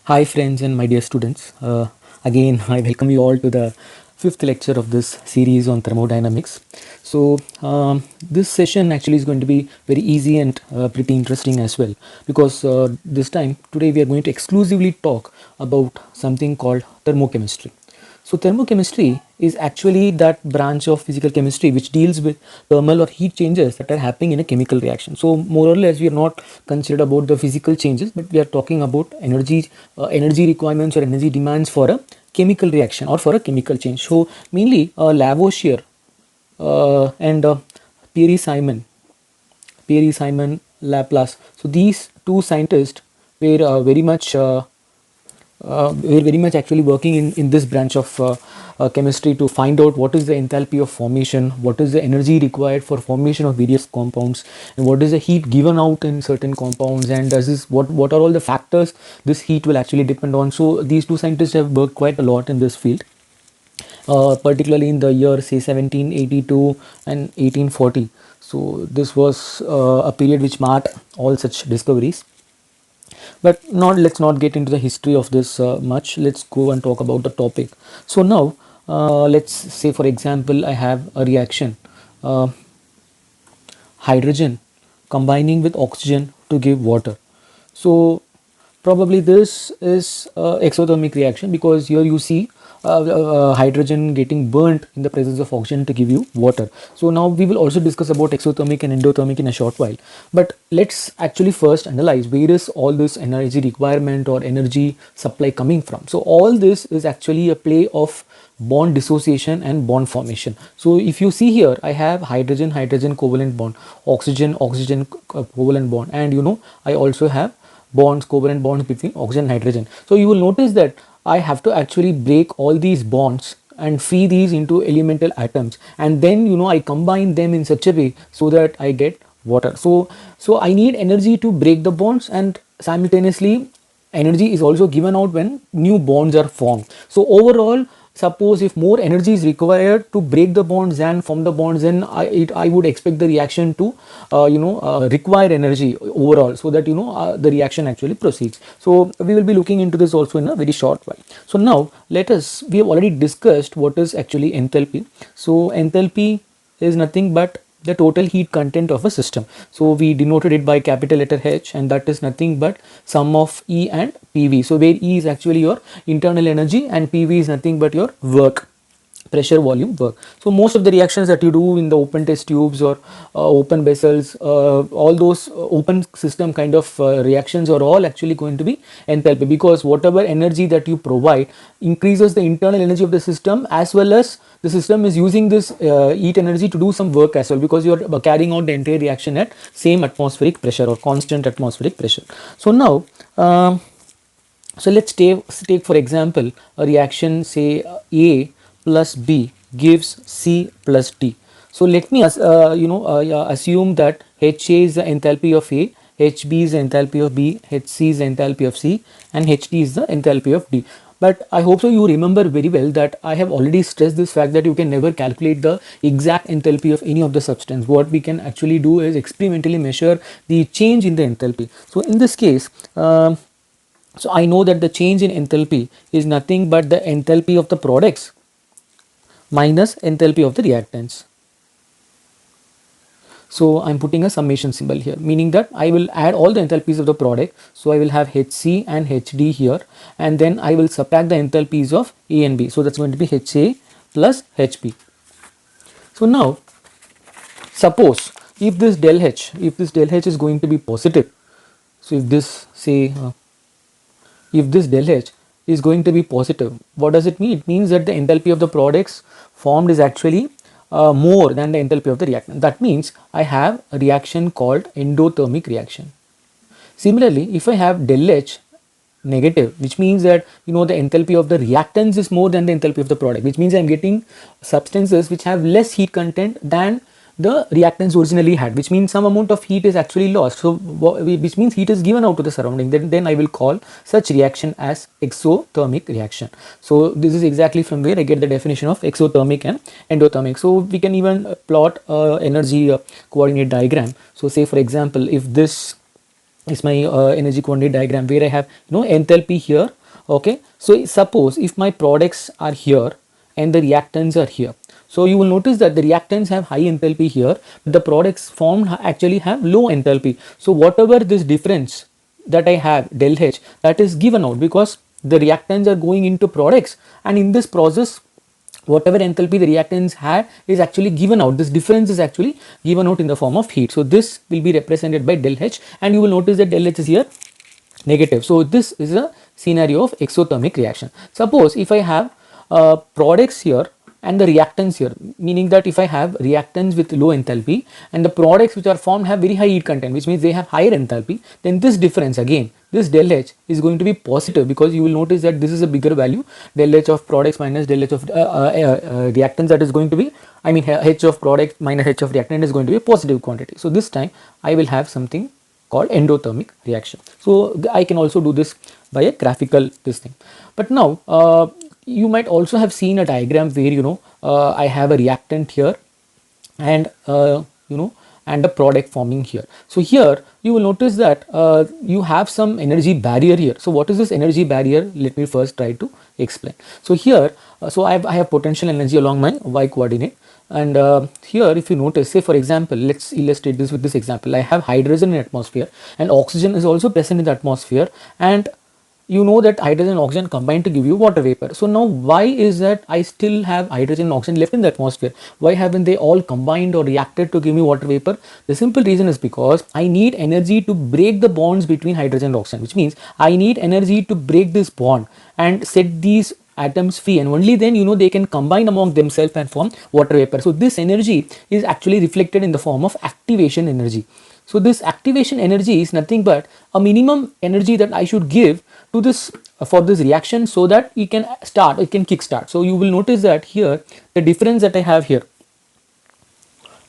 Hi, friends, and my dear students. Again, I welcome you all to the fifth lecture of this series on thermodynamics. This session actually is going to be very easy and pretty interesting as well because this time, today, we are going to exclusively talk about something called thermochemistry. So thermochemistry is actually that branch of physical chemistry which deals with thermal or heat changes that are happening in a chemical reaction. So more or less we are not considered about the physical changes, but we are talking about energy requirements or energy demands for a chemical reaction or for a chemical change. So mainly Lavoisier and Pierre Simon Laplace. So these two scientists were we're very much actually working in this branch of chemistry to find out what is the enthalpy of formation, what is the energy required for formation of various compounds, and what is the heat given out in certain compounds, and does this what are all the factors this heat will actually depend on. So these two scientists have worked quite a lot in this field, particularly in the year say 1782 and 1840. So this was a period which marked all such discoveries. But not let's not get into the history of this much. Let's go and talk about the topic. So now let's say, for example, I have a reaction, uh, hydrogen combining with oxygen to give water. So probably this is exothermic reaction, because here you see hydrogen getting burnt in the presence of oxygen to give you water. So now we will also discuss about exothermic and endothermic in a short while. But let's actually first analyze where is all this energy requirement or energy supply coming from. So all this is actually a play of bond dissociation and bond formation. So if you see here, I have hydrogen hydrogen covalent bond, oxygen oxygen covalent bond, and I also have bonds, covalent bonds between oxygen and hydrogen. So you will notice that I have to actually break all these bonds and free these into elemental atoms, and then I combine them in such a way so that I get water. So I need energy to break the bonds, and simultaneously energy is also given out when new bonds are formed. So overall, suppose if more energy is required to break the bonds than form the bonds, then I would expect the reaction to require energy overall, so that the reaction actually proceeds. So we will be looking into this also in a very short while. So now we have already discussed what is actually enthalpy. So enthalpy is nothing but the total heat content of a system. So we denoted it by capital letter H, and that is nothing but sum of E and PV. So where E is actually your internal energy and PV is nothing but your work, pressure volume work. So most of the reactions that you do in the open test tubes or open vessels, all those open system kind of reactions are all actually going to be enthalpy, because whatever energy that you provide increases the internal energy of the system, as well as the system is using this heat energy to do some work as well, because you are carrying out the entire reaction at same atmospheric pressure or constant atmospheric pressure. So now so let's take for example a reaction, say A plus B gives C plus D. So let me yeah, assume that HA is the enthalpy of A, HB is the enthalpy of B, HC is the enthalpy of C, and HD is the enthalpy of D. But I hope so you remember very well that I have already stressed this fact that you can never calculate the exact enthalpy of any of the substance. What we can actually do is experimentally measure the change in the enthalpy. So in this case, so I know that the change in enthalpy is nothing but the enthalpy of the products minus enthalpy of the reactants. So I'm putting a summation symbol here, meaning that I will add all the enthalpies of the product. So I will have HC and HD here, and then I will subtract the enthalpies of A and B. So that's going to be HA plus HB. So now suppose if this del H is going to be positive, so if this say if this del H is going to be positive, what does it mean? It means that the enthalpy of the products formed is actually more than the enthalpy of the reactant. That means I have a reaction called endothermic reaction. Similarly, if I have del H negative, which means that the enthalpy of the reactants is more than the enthalpy of the product, which means I'm getting substances which have less heat content than the reactants originally had, which means some amount of heat is actually lost. So which means heat is given out to the surrounding. Then I will call such reaction as exothermic reaction. So this is exactly from where I get the definition of exothermic and endothermic. So we can even plot energy coordinate diagram. So say for example, if this is my energy quantity diagram, where I have enthalpy here. Okay, so suppose if my products are here and the reactants are here, so you will notice that the reactants have high enthalpy here, but the products formed actually have low enthalpy. So whatever this difference that I have del H, that is given out because the reactants are going into products, and in this process whatever enthalpy the reactants had is actually given out. This difference is actually given out in the form of heat. So this will be represented by del H, and you will notice that del H is here negative. So this is a scenario of exothermic reaction. Suppose if I have products here and the reactants here, meaning that if I have reactants with low enthalpy and the products which are formed have very high heat content, which means they have higher enthalpy, then this difference again, this del H is going to be positive, because you will notice that this is a bigger value, del H of products minus del H of reactants, that is going to be, I mean H of product minus H of reactant is going to be a positive quantity. So this time I will have something called endothermic reaction. So I can also do this by a graphical this thing. But now you might also have seen a diagram where I have a reactant here and and a product forming here. So here you will notice that you have some energy barrier here. So what is this energy barrier? Let me first try to explain. So here so I have potential energy along my y coordinate, and here if you notice, say for example, let's illustrate this with this example. I have hydrogen in atmosphere and oxygen is also present in the atmosphere, and you know that hydrogen and oxygen combine to give you water vapor. So now why is that I still have hydrogen and oxygen left in the atmosphere? Why haven't they all combined or reacted to give me water vapor? The simple reason is because I need energy to break the bonds between hydrogen and oxygen, which means I need energy to break this bond and set these atoms free, and only then they can combine among themselves and form water vapor. So this energy is actually reflected in the form of activation energy. So this activation energy is nothing but a minimum energy that I should give to this for this reaction, so that it can kick start. So you will notice that here the difference that I have here,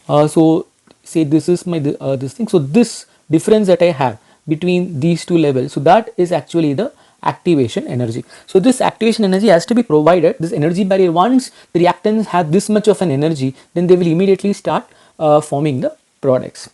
so say this is my this thing, so this difference that I have between these two levels, so that is actually the activation energy. So this activation energy has to be provided, this energy barrier. Once the reactants have this much of an energy, then they will immediately start forming the products,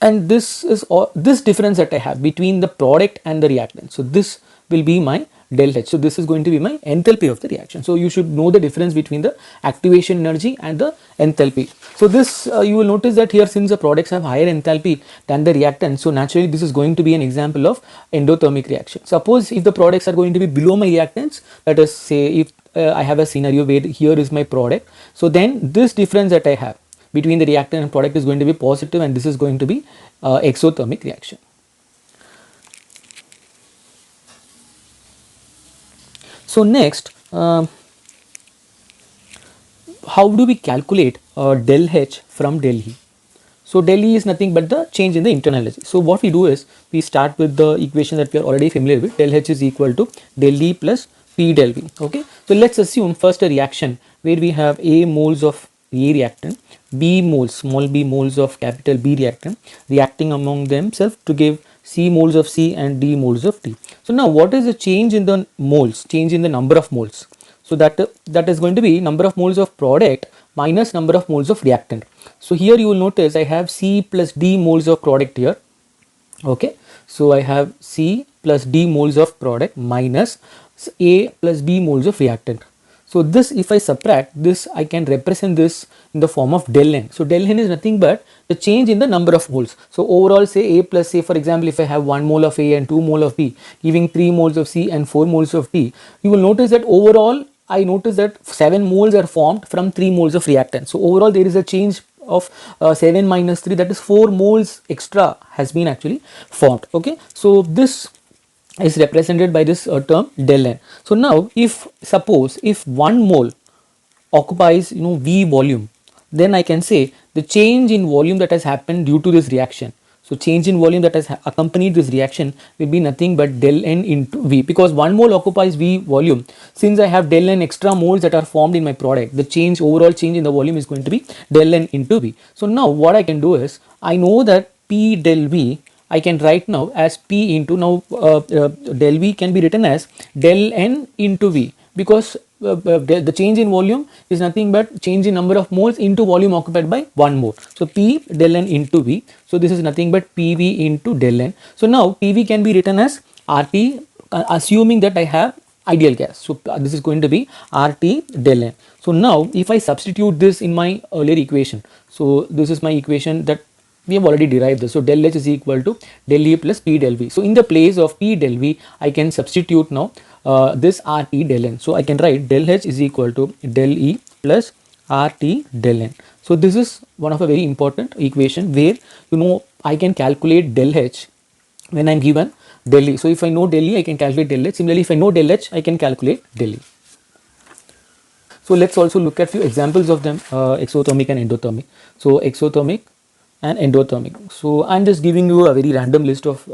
and this is this difference that I have between the product and the reactant. So this will be my del H. So this is going to be my enthalpy of the reaction. So you should know the difference between the activation energy and the enthalpy. So this you will notice that here, since the products have higher enthalpy than the reactant, so naturally this is going to be an example of endothermic reaction. Suppose if the products are going to be below my reactants, let us say if I have a scenario where here is my product, so then this difference that I have between the reactant and product is going to be positive, and this is going to be exothermic reaction. So next, how do we calculate del H from del E? So del E is nothing but the change in the internal energy. So what we do is we start with the equation that we are already familiar with. Del H is equal to del E plus P del V. Okay. So let's assume first a reaction where we have A moles of A reactant, B moles, small b moles of capital B reactant reacting among themselves to give C moles of C and D moles of D. So now what is the change in the moles, change in the number of moles? So that is going to be number of moles of product minus number of moles of reactant. So here you will notice I have C plus D moles of product here. Okay. So I have C plus D moles of product minus A plus B moles of reactant. So this, if I subtract this, I can represent this in the form of del N. So del N is nothing but the change in the number of moles. So overall, say A plus, say for example, if I have 1 mole of A and 2 mole of B, giving 3 moles of C and 4 moles of D, you will notice that overall, I notice that 7 moles are formed from 3 moles of reactant. So overall, there is a change of 7 minus 3, that is 4 moles extra has been actually formed. Okay. So this is represented by this term del N. So now if suppose if 1 mole occupies V volume, then I can say the change in volume that has happened due to this reaction. So change in volume that has accompanied this reaction will be nothing but del N into V, because 1 mole occupies V volume. Since I have del N extra moles that are formed in my product, the change, overall change in the volume is going to be del N into V. So now what I can do is, I know that P del V I can write now as P into, now del V can be written as del N into V, because the change in volume is nothing but change in number of moles into volume occupied by 1 mole. So P del N into V. So this is nothing but PV into del N. So now PV can be written as RT, assuming that I have ideal gas. So this is going to be RT del N. So now if I substitute this in my earlier equation, so this is my equation that we have already derived this. So del H is equal to del E plus P del V. So in the place of P del V, I can substitute now this RT del N. So I can write del H is equal to del E plus RT del N. So this is one of a very important equation where I can calculate del H when I am given del E. So if I know del E, I can calculate del H. Similarly, if I know del H, I can calculate del E. So let's also look at few examples of them, exothermic and endothermic. So exothermic and endothermic. So I'm just giving you a very random list of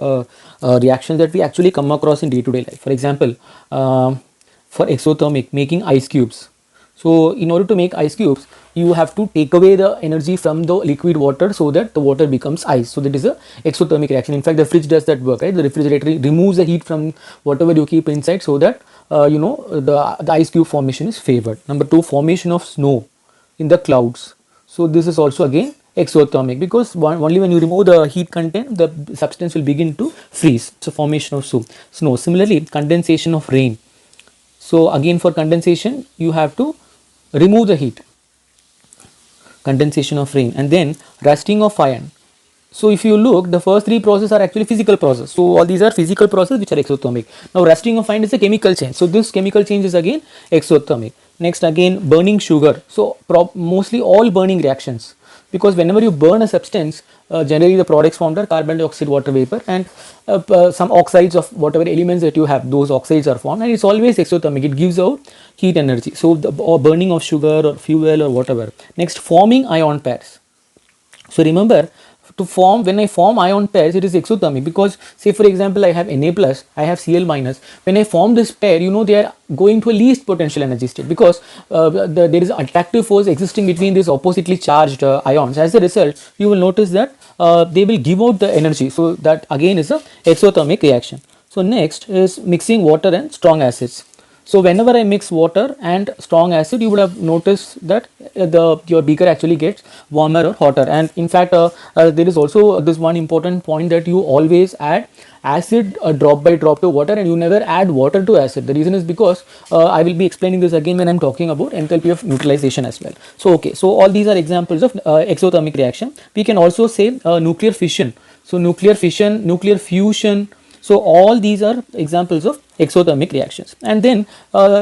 reactions that we actually come across in day-to-day life. For example, for exothermic, making ice cubes. So in order to make ice cubes, you have to take away the energy from the liquid water so that the water becomes ice. So that is a exothermic reaction. In fact, the fridge does that work, right? The refrigerator removes the heat from whatever you keep inside so that the ice cube formation is favored. Number 2, formation of snow in the clouds. So this is also again exothermic, because only when you remove the heat content, the substance will begin to freeze. So formation of snow. Similarly, condensation of rain. So again, for condensation, you have to remove the heat, condensation of rain, and then rusting of iron. So if you look, the first 3 processes are actually physical process. So all these are physical processes which are exothermic. Now rusting of iron is a chemical change. So this chemical change is again exothermic. Next, again, burning sugar. So mostly all burning reactions, because whenever you burn a substance, generally the products formed are carbon dioxide, water vapor, and some oxides of whatever elements that you have, those oxides are formed, and it's always exothermic. It gives out heat energy. So the burning of sugar or fuel or whatever. Next, forming ion pairs. So remember, when I form ion pairs, it is exothermic, because say for example I have Na plus, I have Cl minus. When I form this pair, they are going to a least potential energy state, because there is attractive force existing between these oppositely charged ions. As a result, you will notice that they will give out the energy. So that again is a exothermic reaction. So next is mixing water and strong acids. So whenever I mix water and strong acid, you would have noticed that your beaker actually gets warmer or hotter. And in fact, there is also this one important point, that you always add acid drop by drop to water, and you never add water to acid. The reason is because I will be explaining this again when I am talking about enthalpy of neutralization as well. So okay, so all these are examples of exothermic reaction. We can also say nuclear fission. So nuclear fission, nuclear fusion. So all these are examples of exothermic reactions. And then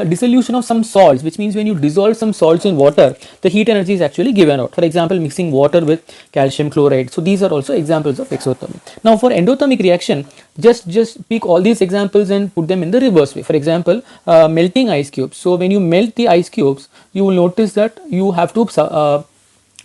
dissolution of some salts, which means when you dissolve some salts in water, the heat energy is actually given out. For example, mixing water with calcium chloride. So these are also examples of exothermic. Now for endothermic reaction, just pick all these examples and put them in the reverse way. For example, melting ice cubes. So when you melt the ice cubes, you will notice that you have to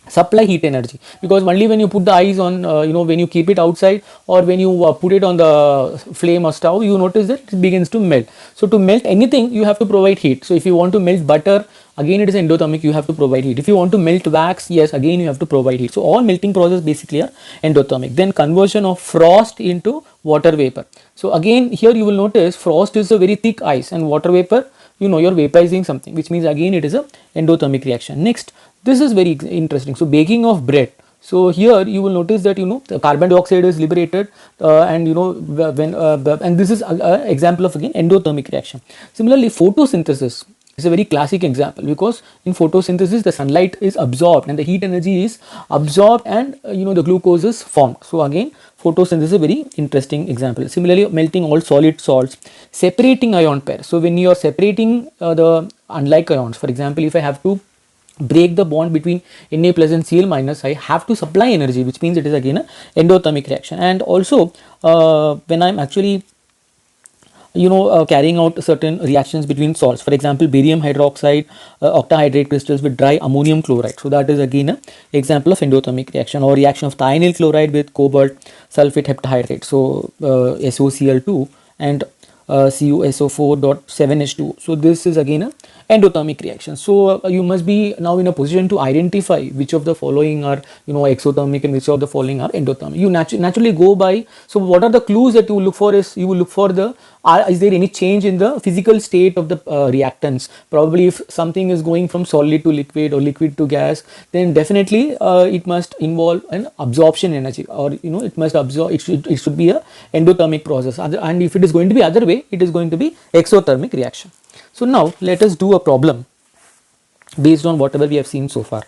supply heat energy, because only when you put the ice on, when you keep it outside, or when you put it on the flame or stove, you notice that it begins to melt. So to melt anything, you have to provide heat. So if you want to melt butter, again it is endothermic, you have to provide heat. If you want to melt wax, yes, again you have to provide heat. So all melting process basically are endothermic. Then conversion of frost into water vapor. So again here you will notice frost is a very thick ice, and water vapor, you're vaporizing something, which means again it is a endothermic reaction. Next, this is very interesting. So baking of bread. So here you will notice that the carbon dioxide is liberated, and and this is an example of again endothermic reaction. Similarly, photosynthesis is a very classic example, because in photosynthesis the sunlight is absorbed and the heat energy is absorbed, and the glucose is formed. So again photosynthesis is a very interesting example. Similarly, melting all solid salts, separating ion pair. So when you are separating the unlike ions, for example, if I have to break the bond between Na plus and Cl minus, I have to supply energy, which means it is again an endothermic reaction. And also when I am actually carrying out certain reactions between salts, for example barium hydroxide octahydrate crystals with dry ammonium chloride, so that is again an example of endothermic reaction. Or reaction of thionyl chloride with cobalt sulfate heptahydrate, so SOCl2 and CuSO4.7H2. So this is again a endothermic reaction. So you must be now in a position to identify which of the following are exothermic and which of the following are endothermic. You naturally go by. So what are the clues that you look for is, you will look for the is there any change in the physical state of the reactants? Probably if something is going from solid to liquid or liquid to gas, then definitely it must involve an absorption energy, or it must absorb, it should be a endothermic process. And if it is going to be other way, it is going to be exothermic reaction. So now let us do a problem based on whatever we have seen so far.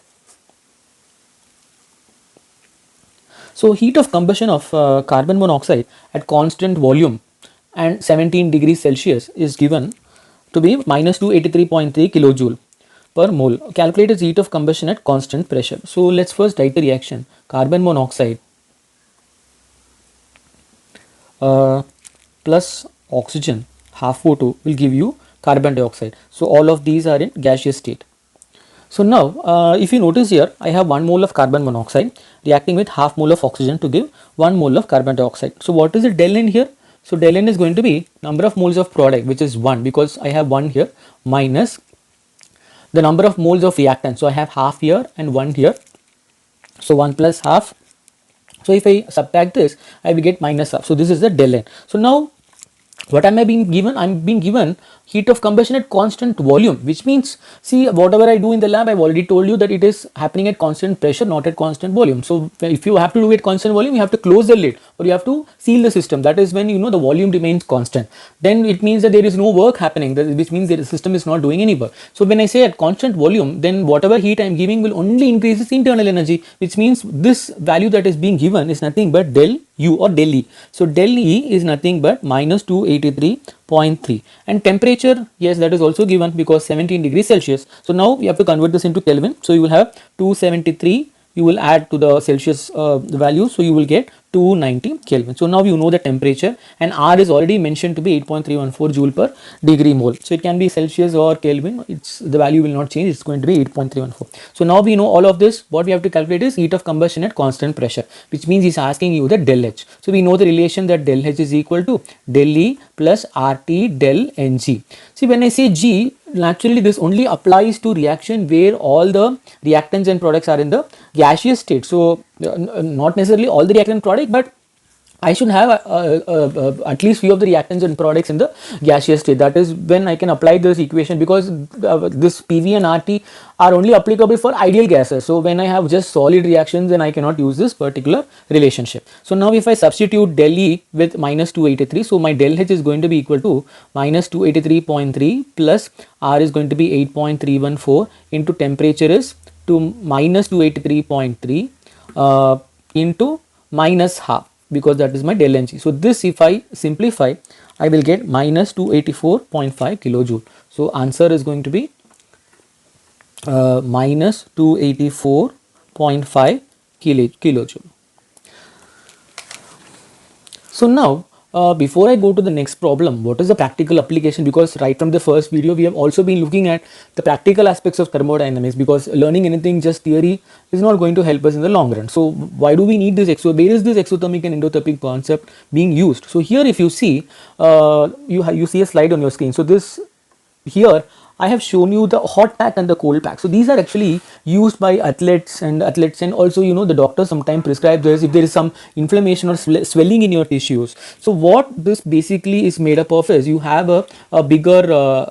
So heat of combustion of carbon monoxide at constant volume and 17 degrees Celsius is given to be minus 283.3 kilojoule per mole. Calculate its heat of combustion at constant pressure. So let's first write the reaction. Carbon monoxide plus oxygen half O2 will give you carbon dioxide. So all of these are in gaseous state. So now if you notice here, I have 1 mole of carbon monoxide reacting with half mole of oxygen to give 1 mole of carbon dioxide. So what is the del N here? So del N is going to be number of moles of product, which is 1 because I have 1 here, minus the number of moles of reactant. So I have half here and 1 here. So 1 plus half. So if I subtract this, I will get minus half. So this is the del N. So now what am I being given? I'm being given heat of combustion at constant volume, which means, see, whatever I do in the lab, I've already told you that it is happening at constant pressure, not at constant volume. So if you have to do it constant volume, you have to close the lid or you have to seal the system. That is when the volume remains constant. Then it means that there is no work happening, which means that the system is not doing any work. So when I say at constant volume, then whatever heat I am giving will only increase its internal energy, which means this value that is being given is nothing but del U or del E. So del E is nothing but minus 283.3, and temperature, yes, that is also given because 17 degrees Celsius. So now we have to convert this into Kelvin. So you will have 273, you will add to the Celsius value, so you will get 290 Kelvin. So now you know the temperature, and R is already mentioned to be 8.314 joule per degree mole. So it can be Celsius or Kelvin, the value will not change, it's going to be 8.314. So now we know all of this. What we have to calculate is heat of combustion at constant pressure, which means he's asking you the del H. So we know the relation that del H is equal to del E plus RT del Ng. See, when I say G, naturally this only applies to reaction where all the reactants and products are in the gaseous state. So not necessarily all the reactant product, but I should have at least few of the reactants and products in the gaseous state. That is when I can apply this equation, because this PV and RT are only applicable for ideal gases. So when I have just solid reactions, then I cannot use this particular relationship. So now if I substitute del E with minus 283, so my del H is going to be equal to minus 283.3 plus R is going to be 8.314 into temperature is to minus 283.3 into minus half, because that is my del Ng. So this, if I simplify, I will get minus 284.5 kilojoule. So answer is going to be minus 284.5 kilojoule. So now before I go to the next problem, what is the practical application? Because right from the first video, we have also been looking at the practical aspects of thermodynamics, because learning anything just theory is not going to help us in the long run. So why do we need this where is this exothermic and endothermic concept being used? So here if you see, you see a slide on your screen. So this here I have shown you the hot pack and the cold pack. So these are actually used by athletes and also the doctors sometimes prescribe this if there is some inflammation or swelling in your tissues. So what this basically is made up of is, you have a bigger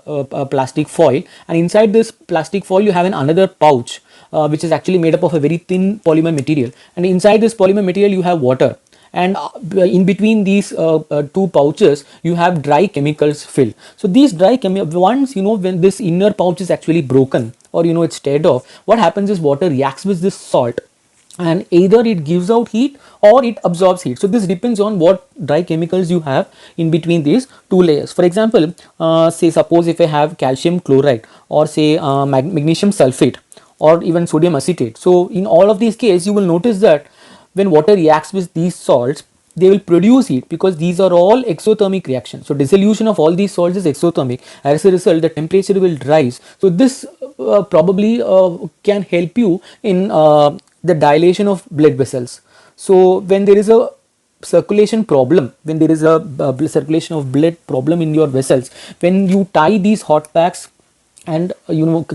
plastic foil, and inside this plastic foil you have another pouch which is actually made up of a very thin polymer material, and inside this polymer material you have water, and in between these two pouches you have dry chemicals filled. So these dry chemicals, once when this inner pouch is actually broken or it's teared off, what happens is water reacts with this salt, and either it gives out heat or it absorbs heat. So this depends on what dry chemicals you have in between these two layers. For example, say suppose if I have calcium chloride, or say magnesium sulfate, or even sodium acetate. So in all of these cases you will notice that when water reacts with these salts, they will produce heat, because these are all exothermic reactions. So dissolution of all these salts is exothermic. As a result, the temperature will rise. So this probably can help you in the dilation of blood vessels. So when there is a circulation problem, when there is a circulation of blood problem in your vessels, when you tie these hot packs and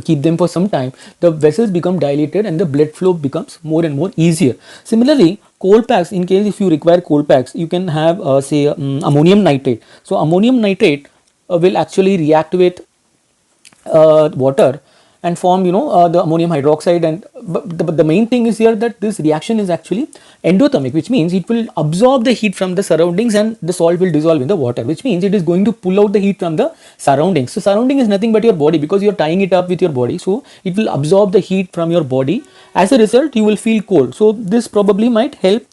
keep them for some time, the vessels become dilated and the blood flow becomes more and more easier. Similarly, cold packs, in case if you require cold packs, you can have say ammonium nitrate. So ammonium nitrate will actually react with water and form the ammonium hydroxide, and but the main thing is here that this reaction is actually endothermic, which means it will absorb the heat from the surroundings and the salt will dissolve in the water, which means it is going to pull out the heat from the surroundings. So surrounding is nothing but your body, because you are tying it up with your body, so it will absorb the heat from your body. As a result, you will feel cold. So this probably might help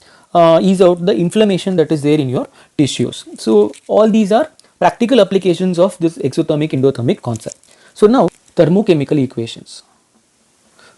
ease out the inflammation that is there in your tissues. So all these are practical applications of this exothermic endothermic concept. So now thermochemical equations.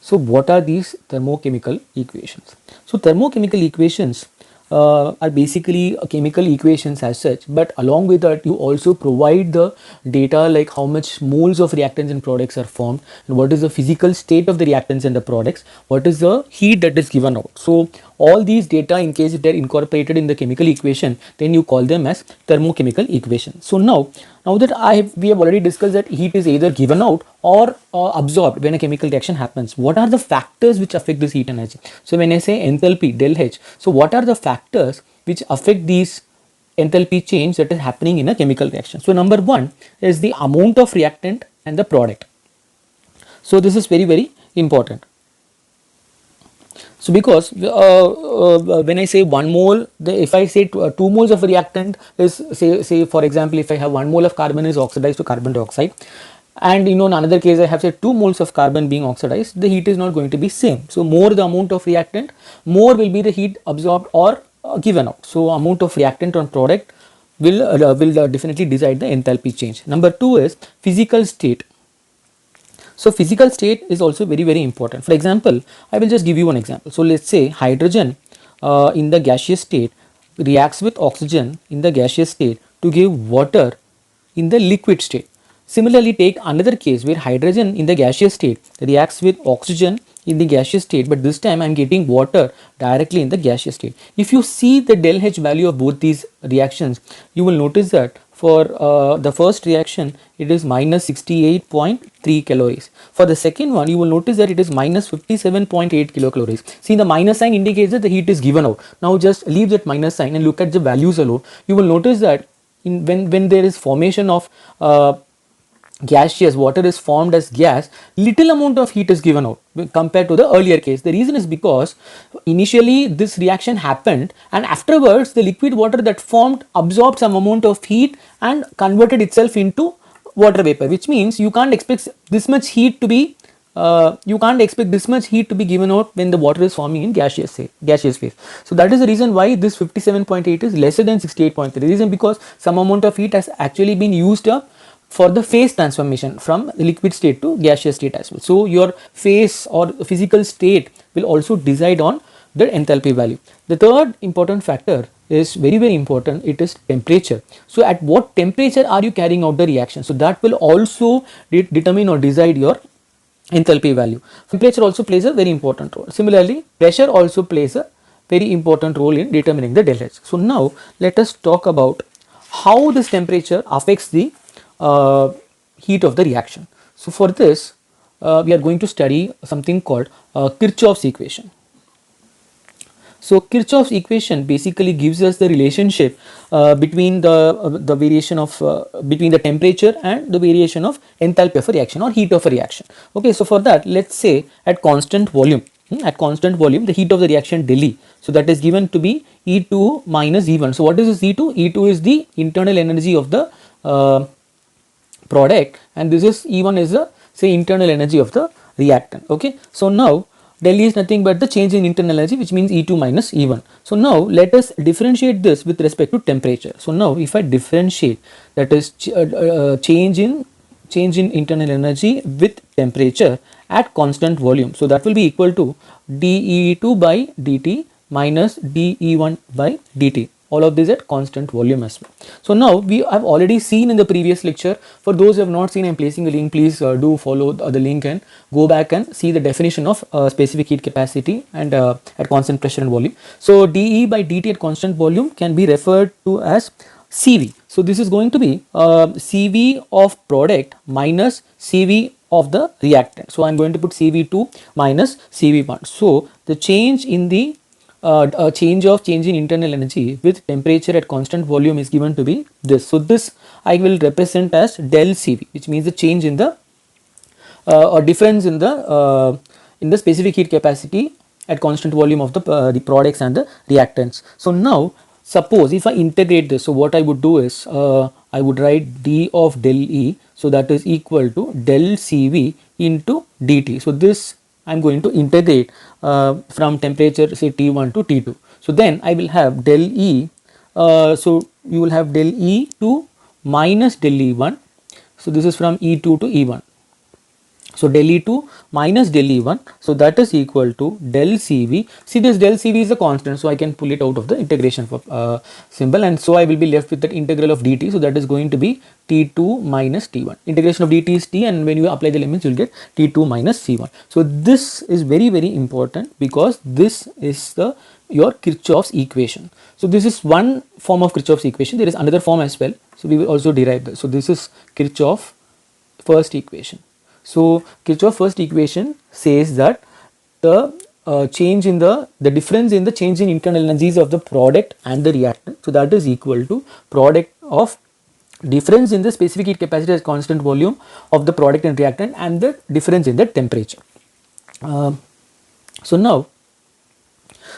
So what are these thermochemical equations? So thermochemical equations are basically chemical equations as such, but along with that you also provide the data like how much moles of reactants and products are formed, and what is the physical state of the reactants and the products, what is the heat that is given out. So all these data, in case if they are incorporated in the chemical equation, then you call them as thermochemical equations. So now that we have already discussed that heat is either given out or absorbed when a chemical reaction happens, what are the factors which affect this heat energy? So when I say enthalpy del H, so what are the factors which affect these enthalpy change that is happening in a chemical reaction? So number one is the amount of reactant and the product. So this is very important. So because when I say 1 mole, if I say 2 moles of a reactant is say for example, if I have 1 mole of carbon is oxidized to carbon dioxide, and in another case I have say 2 moles of carbon being oxidized, the heat is not going to be same. So more the amount of reactant, more will be the heat absorbed or given out. So amount of reactant on product will definitely decide the enthalpy change. Number two is physical state. So physical state is also very important. For example, I will just give you one example. So let's say hydrogen in the gaseous state reacts with oxygen in the gaseous state to give water in the liquid state. Similarly, take another case where hydrogen in the gaseous state reacts with oxygen in the gaseous state, but this time I am getting water directly in the gaseous state. If you see the del H value of both these reactions, you will notice that for the first reaction it is minus 68.3 calories. For the second one, you will notice that it is minus 57.8 kilocalories. See, the minus sign indicates that the heat is given out. Now just leave that minus sign and look at the values alone. You will notice that when there is formation of gaseous, water is formed as gas, little amount of heat is given out compared to the earlier case. The reason is because initially this reaction happened and afterwards the liquid water that formed absorbed some amount of heat and converted itself into water vapor, which means you can't expect this much heat to be given out when the water is forming in gaseous phase. So that is the reason why this 57.8 is lesser than 68.3. The reason because some amount of heat has actually been used up for the phase transformation from liquid state to gaseous state as well. So your phase or physical state will also decide on the enthalpy value. The third important factor is very important. It is temperature. So at what temperature are you carrying out the reaction? So that will also determine or decide your enthalpy value. Temperature also plays a very important role. Similarly, pressure also plays a very important role in determining the del H. So now let us talk about how this temperature affects the heat of the reaction. So for this we are going to study something called Kirchhoff's equation. So Kirchhoff's equation basically gives us the relationship between the variation of between the temperature and the variation of enthalpy of a reaction or heat of a reaction. Okay, so for that, let's say at constant volume, the heat of the reaction del E. So that is given to be E2 minus E1. So what is this E2? E2 is the internal energy of the product, and this is E1 is the say internal energy of the reactant. Okay, so now del E is nothing but the change in internal energy, which means E2 minus E1. So now let us differentiate this with respect to temperature. So now if I differentiate, that is change in internal energy with temperature at constant volume, so that will be equal to dE2 by dt minus dE1 by dt. All of this at constant volume as well. So now we have already seen in the previous lecture. For those who have not seen, I am placing a link. Please do follow the link and go back and see the definition of specific heat capacity and at constant pressure and volume. So dE by dt at constant volume can be referred to as CV. So this is going to be CV of product minus CV of the reactant. So I'm going to put CV2 minus CV1. So the change in the change in internal energy with temperature at constant volume is given to be this. So this I will represent as del CV, which means the change in the or difference in the specific heat capacity at constant volume of the products and the reactants. So now suppose if I integrate this, so what I would do is I would write d of del E, so that is equal to del CV into dt. So this I am going to integrate from temperature say T1 to T2. So then I will have del E, so you will have del E2 minus del E1. So this is from E2 to E1. So del E2 minus del E1, so that is equal to del CV. See, this del CV is a constant, so I can pull it out of the integration symbol, and so I will be left with that integral of dt. So that is going to be T2 minus T1. Integration of dt is t, and when you apply the limits, you will get T2 minus C1. So this is very important because this is the your Kirchhoff's equation. So this is one form of Kirchhoff's equation. There is another form as well. So we will also derive this. So this is Kirchhoff first equation. So Kirchhoff first equation says that the change in the difference in the change in internal energies of the product and the reactant, so that is equal to product of difference in the specific heat capacity as constant volume of the product and reactant and the difference in the temperature. So now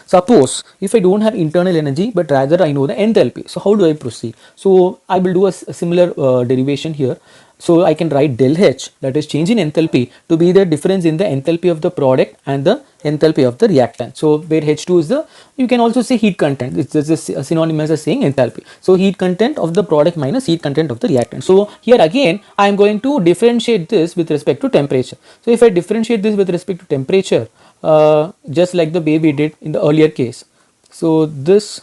suppose if I don't have internal energy but rather I know the enthalpy, so how do I proceed? So I will do a similar derivation here. So I can write del H, that is change in enthalpy, to be the difference in the enthalpy of the product and the enthalpy of the reactant. So where H2 is the, you can also say heat content, it's just a synonymous as saying enthalpy. So heat content of the product minus heat content of the reactant. So here again I am going to differentiate this with respect to temperature. So if I differentiate this with respect to temperature, just like the way we did in the earlier case, so this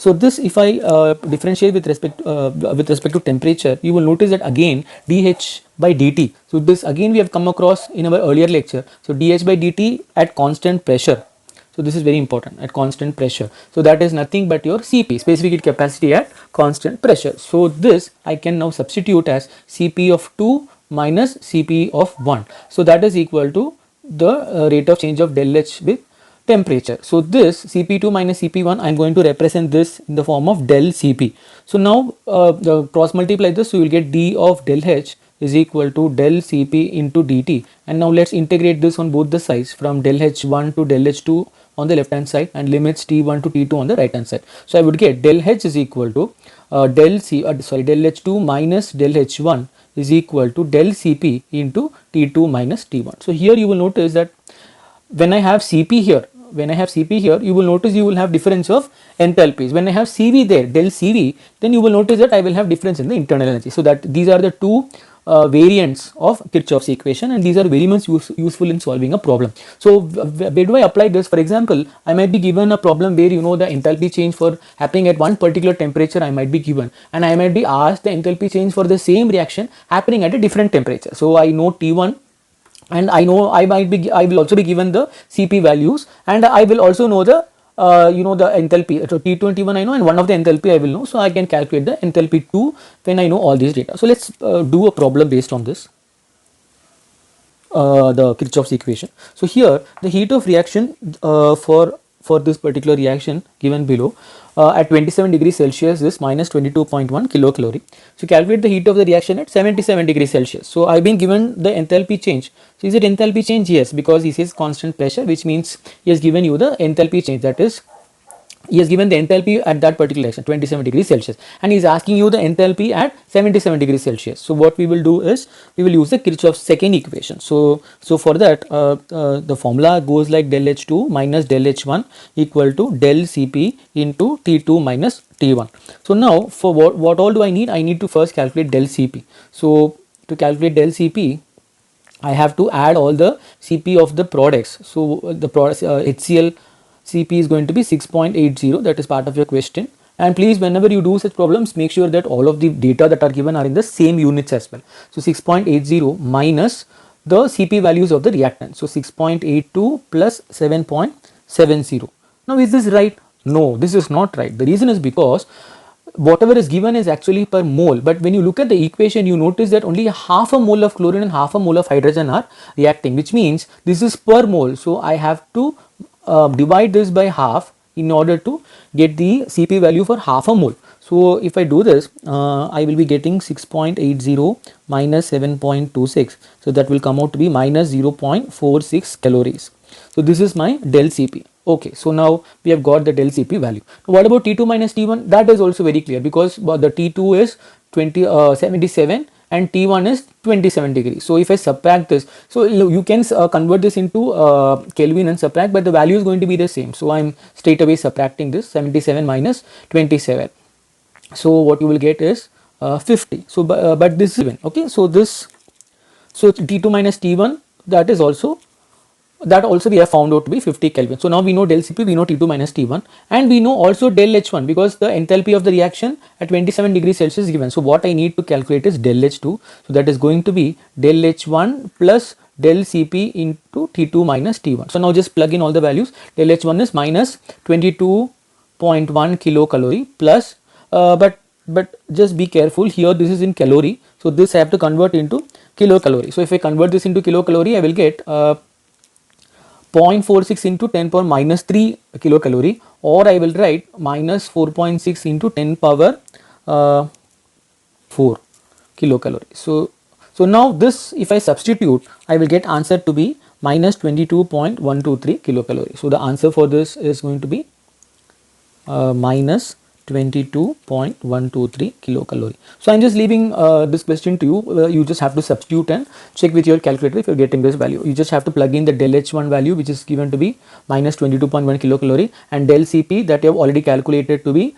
if I differentiate with respect to temperature, you will notice that again dH by dt. So this again we have come across in our earlier lecture. So dH by dt at constant pressure. So this is very important, at constant pressure. So that is nothing but your Cp, specific heat capacity at constant pressure. So this I can now substitute as Cp of 2 minus Cp of 1. So that is equal to the rate of change of del H with temperature. So this Cp2 minus Cp1, I am going to represent this in the form of del Cp. So now the cross multiply this, so you will get d of del H is equal to del Cp into dt. And now let's integrate this on both the sides, from del H1 to del H2 on the left hand side and limits T1 to T2 on the right hand side. So I would get del H is equal to del H2 minus del H1 is equal to del Cp into T2 minus T1. So here you will notice that when I have Cp here, you will notice you will have difference of enthalpies. When I have Cv there, del Cv, then you will notice that I will have difference in the internal energy. So that these are the two variants of Kirchhoff's equation, and these are very much useful in solving a problem. So where do I apply this? For example, I might be given a problem where you know the enthalpy change for happening at one particular temperature I might be given, and I might be asked the enthalpy change for the same reaction happening at a different temperature. So I know T1, and I know I will also be given the Cp values, and I will also know the the enthalpy. So T2 and T1 I know, and one of the enthalpy I will know, so I can calculate the enthalpy 2 when I know all these data. So let's do a problem based on this, the Kirchhoff's equation. So here the heat of reaction for this particular reaction given below at 27 degrees Celsius is minus 22.1 kilocalorie. So calculate the heat of the reaction at 77 degrees Celsius. So I have been given the enthalpy change. So is it enthalpy change? Yes, because he says constant pressure, which means he has given you the enthalpy change, that is he has given the enthalpy at that particular reaction 27 degrees Celsius, and he is asking you the enthalpy at 77 degrees Celsius. So what we will do is we will use the Kirchhoff's second equation. So for that the formula goes like del H2 minus del H1 equal to del Cp into T2 minus T1. So now for what all do I need? I need to first calculate del Cp. So to calculate del Cp, I have to add all the Cp of the products. So the products HCl Cp is going to be 6.80, that is part of your question. And please, whenever you do such problems, make sure that all of the data that are given are in the same units as well. So 6.80 minus the Cp values of the reactant. So 6.82 plus 7.70. Now is this right? No, this is not right. The reason is because whatever is given is actually per mole, but when you look at the equation, you notice that only half a mole of chlorine and half a mole of hydrogen are reacting, which means this is per mole. So I have to divide this by half in order to get the Cp value for half a mole. So if I do this, I will be getting 6.80 minus 7.26. So that will come out to be minus 0.46 calories. So this is my del Cp. Okay, so now we have got the del Cp value. What about T2 minus T1? That is also very clear, because the T2 is 77 and T1 is 27 degrees. So if I subtract this, so you can convert this into Kelvin and subtract, but the value is going to be the same. So I'm straight away subtracting this 77 minus 27. So what you will get is 50. So but this is given. Okay, so this, so T2 minus T1, that is also, that also we have found out to be 50 Kelvin. So now we know del Cp, we know T2 minus T1, and we know also del H1, because the enthalpy of the reaction at 27 degrees Celsius is given. So what I need to calculate is del H2. So that is going to be del H1 plus del Cp into T2 minus T1. So now just plug in all the values. Del H1 is minus 22.1 kilocalorie plus, but just be careful here, this is in calorie. So this I have to convert into kilocalorie. So if I convert this into kilocalorie, I will get 0.46 into 10 power minus 3 kilocalorie, or I will write minus 4.6 into 10 power 4 kilocalorie. So now this, if I substitute, I will get answer to be minus 22.123 kilocalorie. So the answer for this is going to be minus 22.123 kilocalorie. So I'm just leaving this question to you. You just have to substitute and check with your calculator if you're getting this value. You just have to plug in the del H1 value, which is given to be minus 22.1 kilocalorie, and del Cp that you have already calculated to be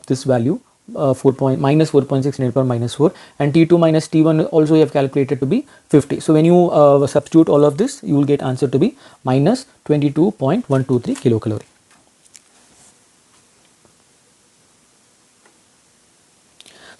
this value, minus 4.6 10 power minus 4, and T2 minus T1 also you have calculated to be 50. So when you substitute all of this, you will get answer to be minus 22.123 kilocalorie.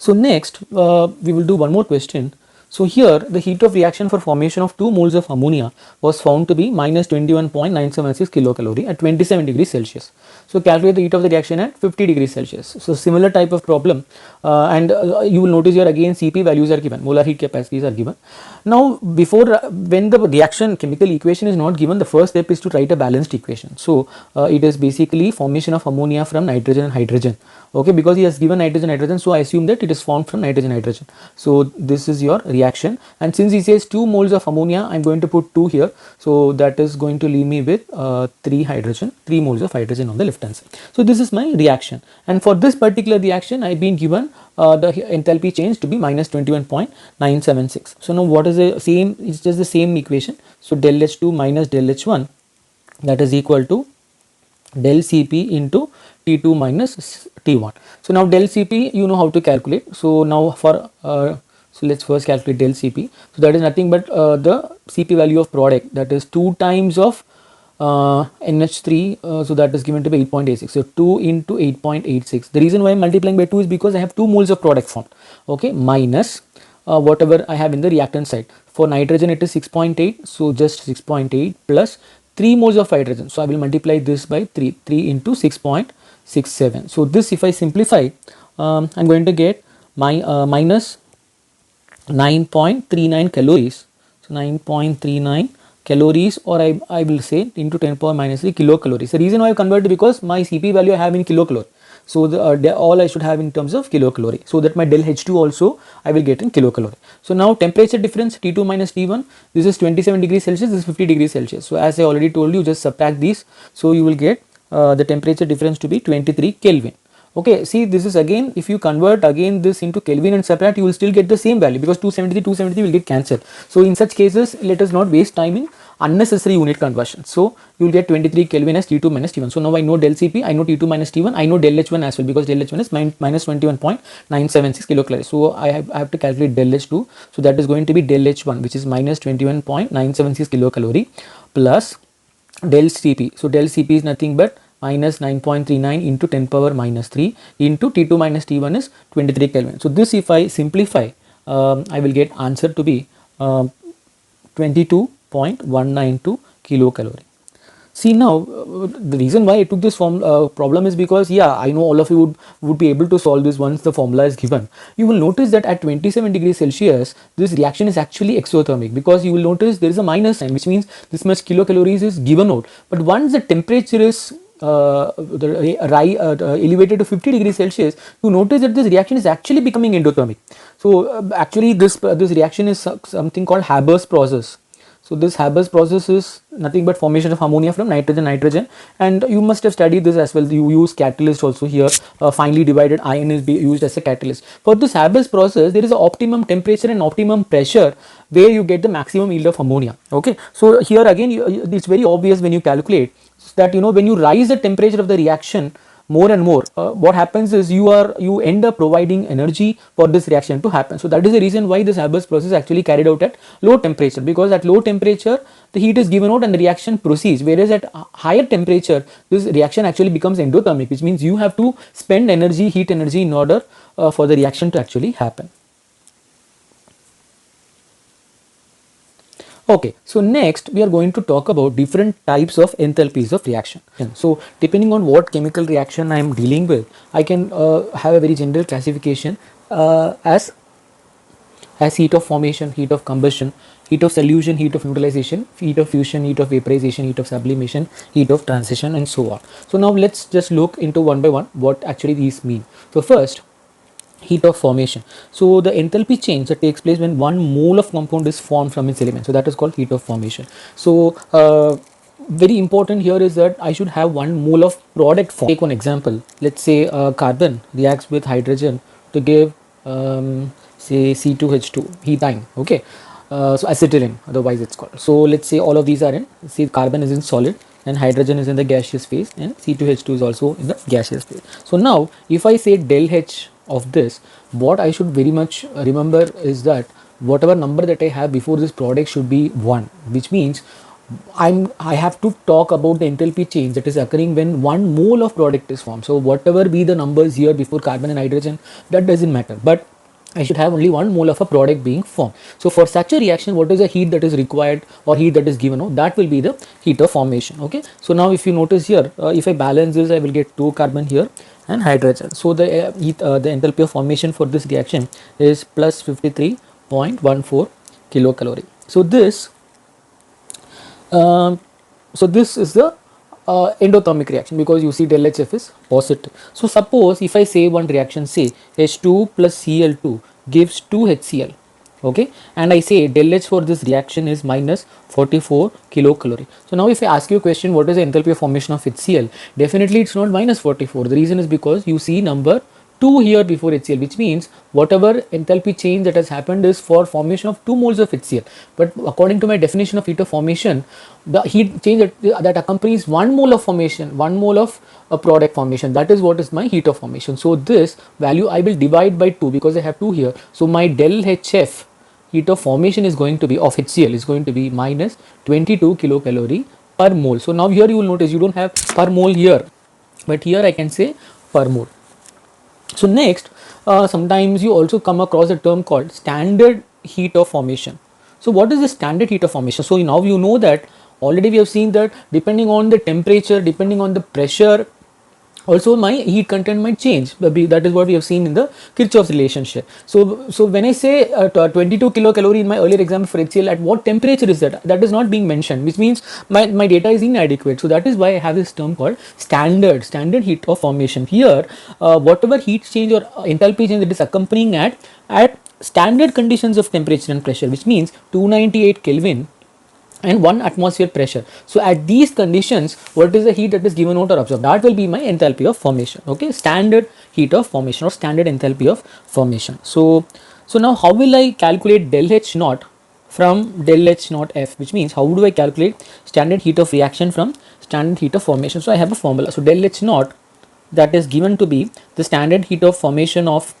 So next we will do one more question. So here the heat of reaction for formation of 2 moles of ammonia was found to be minus 21.976 kilocalorie at 27 degrees Celsius. So calculate the heat of the reaction at 50 degrees Celsius. So similar type of problem, and you will notice here again Cp values are given, molar heat capacities are given. Now before, when the reaction chemical equation is not given, the first step is to write a balanced equation. So it is basically formation of ammonia from nitrogen and hydrogen. Okay, because he has given nitrogen, so I assume that it is formed from nitrogen. So this is your reaction, and since he says 2 moles of ammonia, I'm going to put 2 here. So that is going to leave me with 3 moles of hydrogen on the left hand side. So this is my reaction, and for this particular reaction I've been given the enthalpy change to be minus 21.976. So now what is the same, it's just the same equation. So del H2 minus del H1, that is equal to del Cp into T2 minus T1. So now del Cp you know how to calculate. So now for so let's first calculate del Cp. So that is nothing but the Cp value of product, that is 2 times of NH3, so that is given to be 8.86. So 2 into 8.86. The reason why I'm multiplying by 2 is because I have 2 moles of product formed. Okay, minus whatever I have in the reactant side. For nitrogen it is 6.8, so just 6.8 plus 3 moles of hydrogen. So I will multiply this by 3 into 6.67. So this, if I simplify, I'm going to get minus 9.39 calories. So 9.39 calories, or I will say into 10 power minus 3 kilocalories. The reason why I converted, because my Cp value I have in kilocalorie. So the all I should have in terms of kilocalorie, so that my del H2 also I will get in kilocalorie. So now temperature difference T2 minus T1, this is 27 degrees Celsius, this is 50 degrees Celsius. So as I already told you, just subtract these. So you will get the temperature difference to be 23 Kelvin. Okay, see, this is again, if you convert again this into Kelvin and separate, you will still get the same value, because 273 will get cancelled. So in such cases, let us not waste time in unnecessary unit conversion. So you will get 23 Kelvin as T2 minus T1. So now I know del Cp, I know T2 minus T1, I know del H1 as well, because del H1 is minus 21.976 kilocalories. So I have to calculate del H2. So that is going to be del H1, which is minus 21.976 kilocalorie, plus del Cp. So del Cp is nothing but minus 9.39 into 10 power minus 3 into T2 minus T1 is 23 Kelvin. So this, if I simplify, I will get answer to be 22.192 kilocalorie. See now, the reason why I took this problem is because, yeah, I know all of you would be able to solve this once the formula is given. You will notice that at 27 degrees Celsius, this reaction is actually exothermic, because you will notice there is a minus sign, which means this much kilocalories is given out. But once the temperature is elevated to 50 degrees Celsius, you notice that this reaction is actually becoming endothermic. So actually this reaction is something called Haber's process. So this Haber's process is nothing but formation of ammonia from nitrogen, and you must have studied this as well. You use catalyst also here. Finely divided iron is used as a catalyst. For this Haber's process, there is an optimum temperature and optimum pressure where you get the maximum yield of ammonia. Okay, so here again it's very obvious when you calculate that, when you raise the temperature of the reaction more and more, what happens is you end up providing energy for this reaction to happen. So that is the reason why this Haber's process is actually carried out at low temperature, because at low temperature the heat is given out and the reaction proceeds, whereas at higher temperature this reaction actually becomes endothermic, which means you have to spend energy, heat energy, in order for the reaction to actually happen. Okay, so next we are going to talk about different types of enthalpies of reaction. So depending on what chemical reaction I am dealing with, I can have a very general classification as heat of formation, heat of combustion, heat of solution, heat of neutralization, heat of fusion, heat of vaporization, heat of sublimation, heat of transition, and so on. So now let's just look into one by one what actually these mean. So first, heat of formation. So the enthalpy change that takes place when one mole of compound is formed from its element. So that is called heat of formation. So very important here is that I should have one mole of product form. Take one example. Let's say carbon reacts with hydrogen to give say C2H2, ethine. Okay, so acetylene otherwise it's called. So let's say all of these are in, see, carbon is in solid and hydrogen is in the gaseous phase and C2H2 is also in the gaseous phase. So now if I say del H of this, what I should very much remember is that whatever number that I have before this product should be 1, which means I have to talk about the enthalpy change that is occurring when one mole of product is formed. So whatever be the numbers here before carbon and hydrogen, that doesn't matter, but I should have only one mole of a product being formed. So for such a reaction, what is the heat that is required or heat that is given out? That will be the heat of formation. Okay. So now if you notice here, if I balance this, I will get 2 carbon here and hydrogen. So the enthalpy of formation for this reaction is plus 53.14 kilocalorie. So this is the endothermic reaction, because you see del HF is positive. So suppose if I say one reaction, say H2 plus Cl2 gives 2 HCl, okay, and I say del H for this reaction is minus 44 kilocalorie. So now if I ask you a question, what is the enthalpy of formation of HCl? Definitely it's not minus 44. The reason is because you see number 2 here before HCl, which means whatever enthalpy change that has happened is for formation of 2 moles of HCl. But according to my definition of heat of formation, the heat change that accompanies 1 mole of formation, 1 mole of a product formation, that is what is my heat of formation. So this value I will divide by 2 because I have 2 here. So my del HF heat of formation is going to be of HCl is going to be minus 22 kilocalorie per mole. So now here you will notice you don't have per mole here, but here I can say per mole. So next, sometimes you also come across a term called standard heat of formation. So what is the standard heat of formation? So now you know that already we have seen that depending on the temperature, depending on the pressure, also my heat content might change. That is what we have seen in the Kirchhoff's relationship. So when I say 22 kilocalorie in my earlier example for HCl, at what temperature is that? That is not being mentioned, which means my data is inadequate. So that is why I have this term called standard heat of formation. Here, whatever heat change or enthalpy change that is accompanying at standard conditions of temperature and pressure, which means 298 Kelvin and 1 atmosphere pressure. So at these conditions, what is the heat that is given out or absorbed? That will be my enthalpy of formation. Okay, standard heat of formation or standard enthalpy of formation. So now how will I calculate del H naught from del H naught F, which means how do I calculate standard heat of reaction from standard heat of formation? So I have a formula. So del H naught, that is given to be the standard heat of formation of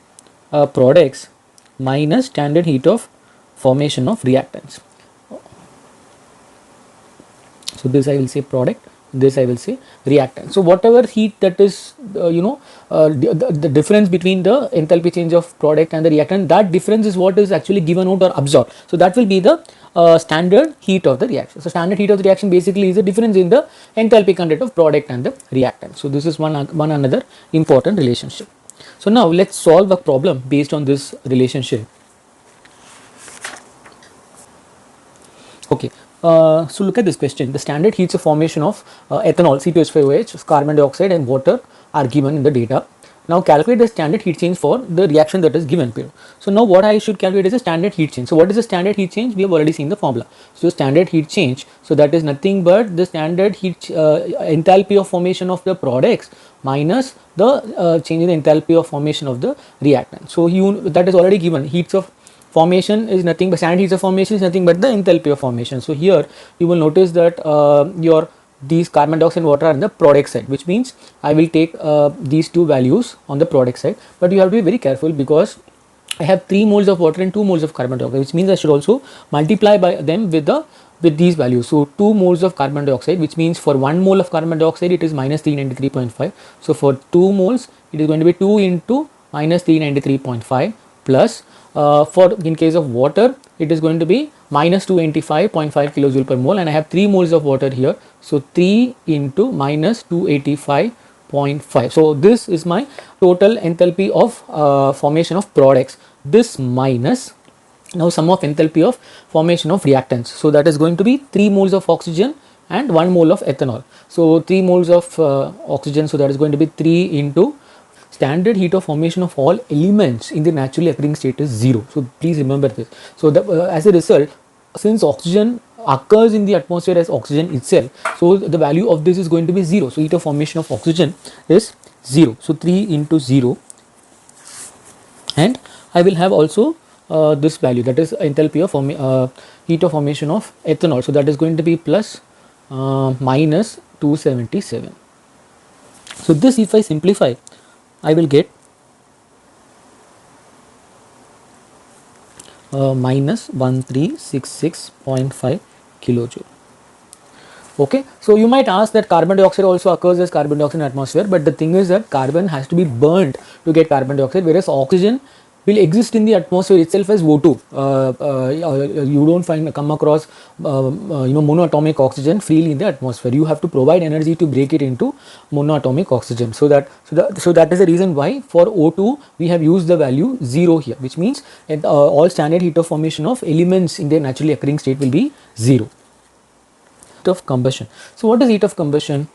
products minus standard heat of formation of reactants. So this I will say product this I will say reactant. So whatever heat that is the difference between the enthalpy change of product and the reactant, that difference is what is actually given out or absorbed. So that will be the standard heat of the reaction. So standard heat of the reaction basically is the difference in the enthalpy content of product and the reactant. So this is one another important relationship. So now let's solve a problem based on this relationship. Okay, so look at this question. The standard heats of formation of ethanol, C2H5OH, carbon dioxide and water are given in the data. Now calculate the standard heat change for the reaction that is given below. So now what I should calculate is a standard heat change. So what is the standard heat change? We have already seen the formula. So standard heat change, so that is nothing but the standard heat enthalpy of formation of the products minus the change in the enthalpy of formation of the reactant. So that is already given. Heats of formation is nothing but standard heats of formation is nothing but the enthalpy of formation. So here you will notice that these carbon dioxide and water are in the product side, which means I will take these two values on the product side, but you have to be very careful because I have 3 moles of water and 2 moles of carbon dioxide, which means I should also multiply by them with these values. So 2 moles of carbon dioxide, which means for 1 mole of carbon dioxide it is minus 393.5. So for 2 moles it is going to be 2 into minus 393.5 plus for in case of water it is going to be minus 285.5 kilojoule per mole, and I have 3 moles of water here. So 3 into minus 285.5. So this is my total enthalpy of formation of products. This minus now sum of enthalpy of formation of reactants. So that is going to be 3 moles of oxygen and 1 mole of ethanol. So 3 moles of oxygen, so that is going to be 3 into standard heat of formation of all elements in the naturally occurring state is 0. So please remember this. So as a result, since oxygen occurs in the atmosphere as oxygen itself, so the value of this is going to be 0. So heat of formation of oxygen is 0. So 3 into 0, and I will have also this value, that is enthalpy of heat of formation of ethanol. So that is going to be plus minus 277. So this, if I simplify, I will get minus 1366.5 kilojoule. Okay, so you might ask that carbon dioxide also occurs as carbon dioxide in atmosphere, but the thing is that carbon has to be burnt to get carbon dioxide, whereas oxygen will exist in the atmosphere itself as O2. You don't come across monoatomic oxygen freely in the atmosphere. You have to provide energy to break it into monoatomic oxygen. So that is the reason why for O2 we have used the value 0 here, which means all standard heat of formation of elements in their naturally occurring state will be 0. Heat of combustion. So what is heat of combustion?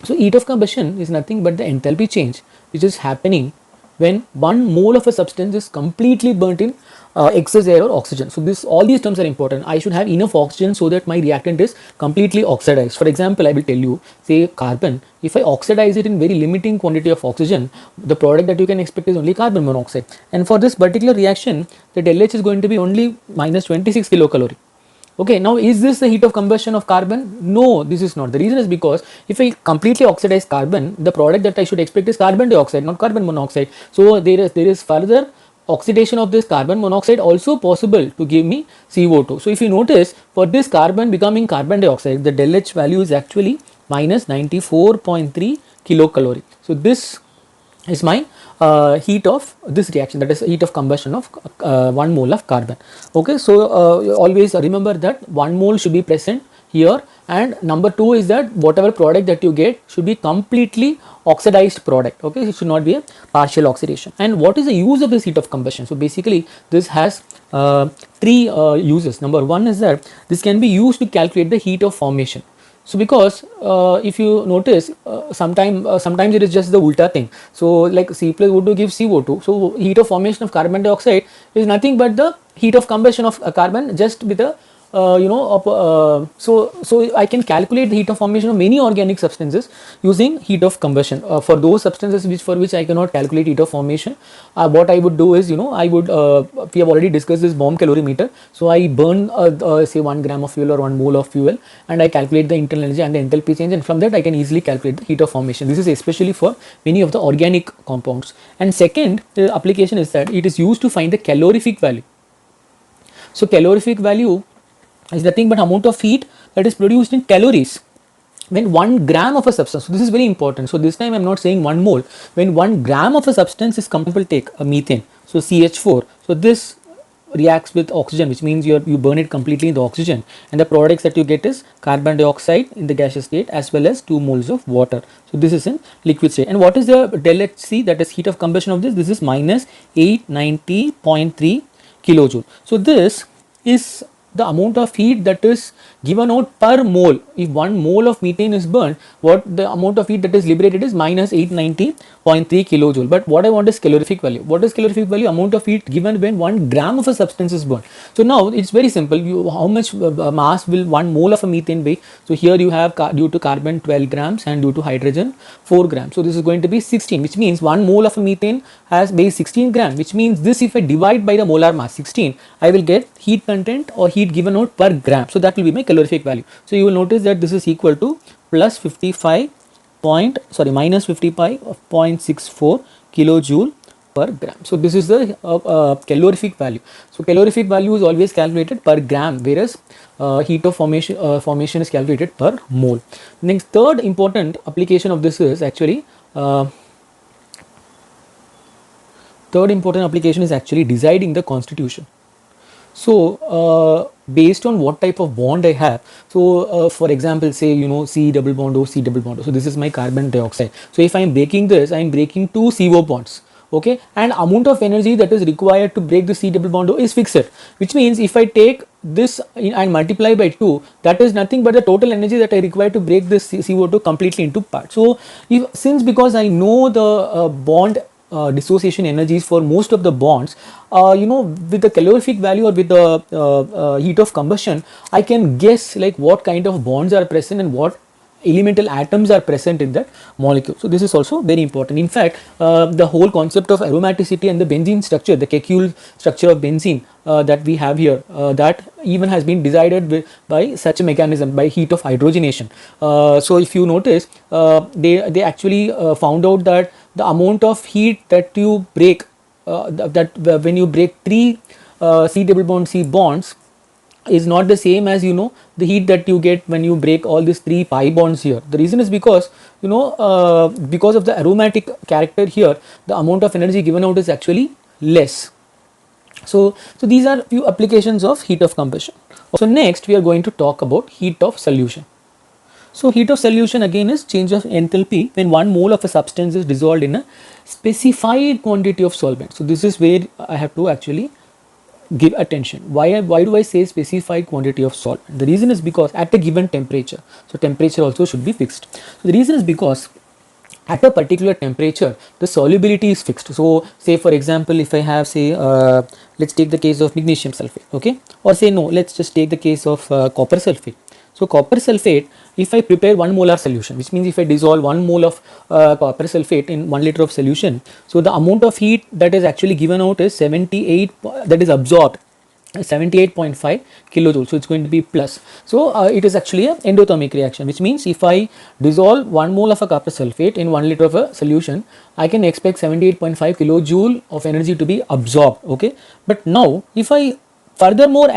So heat of combustion is nothing but the enthalpy change which is happening when 1 mole of a substance is completely burnt in excess air or oxygen. So all these terms are important. I should have enough oxygen so that my reactant is completely oxidized. For example, I will tell you, say carbon, if I oxidize it in very limiting quantity of oxygen, the product that you can expect is only carbon monoxide. And for this particular reaction, the del H is going to be only minus 26 kilocalorie. Okay, now is this the heat of combustion of carbon? No, this is not. The reason is because if I completely oxidize carbon, the product that I should expect is carbon dioxide, not carbon monoxide. So there is further oxidation of this carbon monoxide also possible to give me CO2. So if you notice, for this carbon becoming carbon dioxide, the del H value is actually minus 94.3 kilocalorie. So this is my heat of this reaction, that is heat of combustion of 1 mole of carbon. Okay, so always remember that 1 mole should be present here, and number 2 is that whatever product that you get should be completely oxidized product. Okay, it should not be a partial oxidation. And what is the use of this heat of combustion? So basically this has 3 uses. Number 1 is that this can be used to calculate the heat of formation. So because if you notice, sometimes it is just the ulta thing. So like C plus O2 gives CO2. So heat of formation of carbon dioxide is nothing but the heat of combustion of carbon just with a so I can calculate the heat of formation of many organic substances using heat of combustion. For those substances for which I cannot calculate heat of formation, what I would do is, I would we have already discussed this bomb calorimeter. So I burn say 1 gram of fuel or 1 mole of fuel, and I calculate the internal energy and the enthalpy change, and from that I can easily calculate the heat of formation. This is especially for many of the organic compounds. And second application is that it is used to find the calorific value. So calorific value is nothing but amount of heat that is produced in calories when 1 gram of a substance, so this is very important, so this time I'm not saying 1 mole, when 1 gram of a substance is comparable, take a methane, so CH4, so this reacts with oxygen, which means you burn it completely in the oxygen, and the products that you get is carbon dioxide in the gaseous state as well as 2 moles of water. So this is in liquid state. And what is the del HC, that is heat of combustion of this? This is minus 890.3 kilojoule. So this is the amount of heat that is given out per mole. If 1 mole of methane is burned, what the amount of heat that is liberated is minus 890.3 kilojoule. But what I want is calorific value. What is calorific value? Amount of heat given when 1 gram of a substance is burned. So now it's very simple. How much mass will 1 mole of a methane weigh? So here you have due to carbon 12 grams and due to hydrogen 4 grams. So this is going to be 16, which means 1 mole of a methane has weighs 16 grams, which means this, if I divide by the molar mass 16, I will get heat content or heat given out per gram. So that will be my calorific value. So you will notice that this is equal to minus 50.64 kilojoule per gram. So this is the calorific value. So calorific value is always calculated per gram, whereas heat of formation is calculated per mole. Next, third important application of this is actually deciding the constitution. So based on what type of bond I have, so for example, say C double bond O, C double bond O. So this is my carbon dioxide. So if I am breaking this, I am breaking 2 CO bonds. Okay, and amount of energy that is required to break the C double bond O is fixed, which means if I take this and multiply by 2, that is nothing but the total energy that I require to break this CO2 completely into parts. So because I know the bond dissociation energies for most of the bonds, with the calorific value or with the heat of combustion, I can guess like what kind of bonds are present and what elemental atoms are present in that molecule. So this is also very important. In fact, the whole concept of aromaticity and the benzene structure, the Kekulé structure of benzene that we have here, that even has been decided by such a mechanism, by heat of hydrogenation. So if you notice, they actually found out that the amount of heat that you break, when you break 3 C double bond C bonds, is not the same as the heat that you get when you break all these 3 pi bonds here. The reason is because because of the aromatic character here, the amount of energy given out is actually less. So these are few applications of heat of combustion. So next we are going to talk about heat of solution. So heat of solution again is change of enthalpy when 1 mole of a substance is dissolved in a specified quantity of solvent. So this is where I have to actually give attention. Why do I say specified quantity of solvent? The reason is because at a given temperature, so temperature also should be fixed. So the reason is because at a particular temperature the solubility is fixed. So say for example, if I have say let's take the case of magnesium sulfate, okay, or say no, let's just take the case of copper sulfate. So copper sulfate, if I prepare 1 molar solution, which means if I dissolve 1 mole of copper sulfate in 1 liter of solution, so the amount of heat that is actually given out is 78, that is absorbed 78.5 kilojoules. So it's going to be plus. So it is actually an endothermic reaction, which means if I dissolve 1 mole of a copper sulfate in 1 liter of a solution, I can expect 78.5 kilojoule of energy to be absorbed. Okay, but now if I furthermore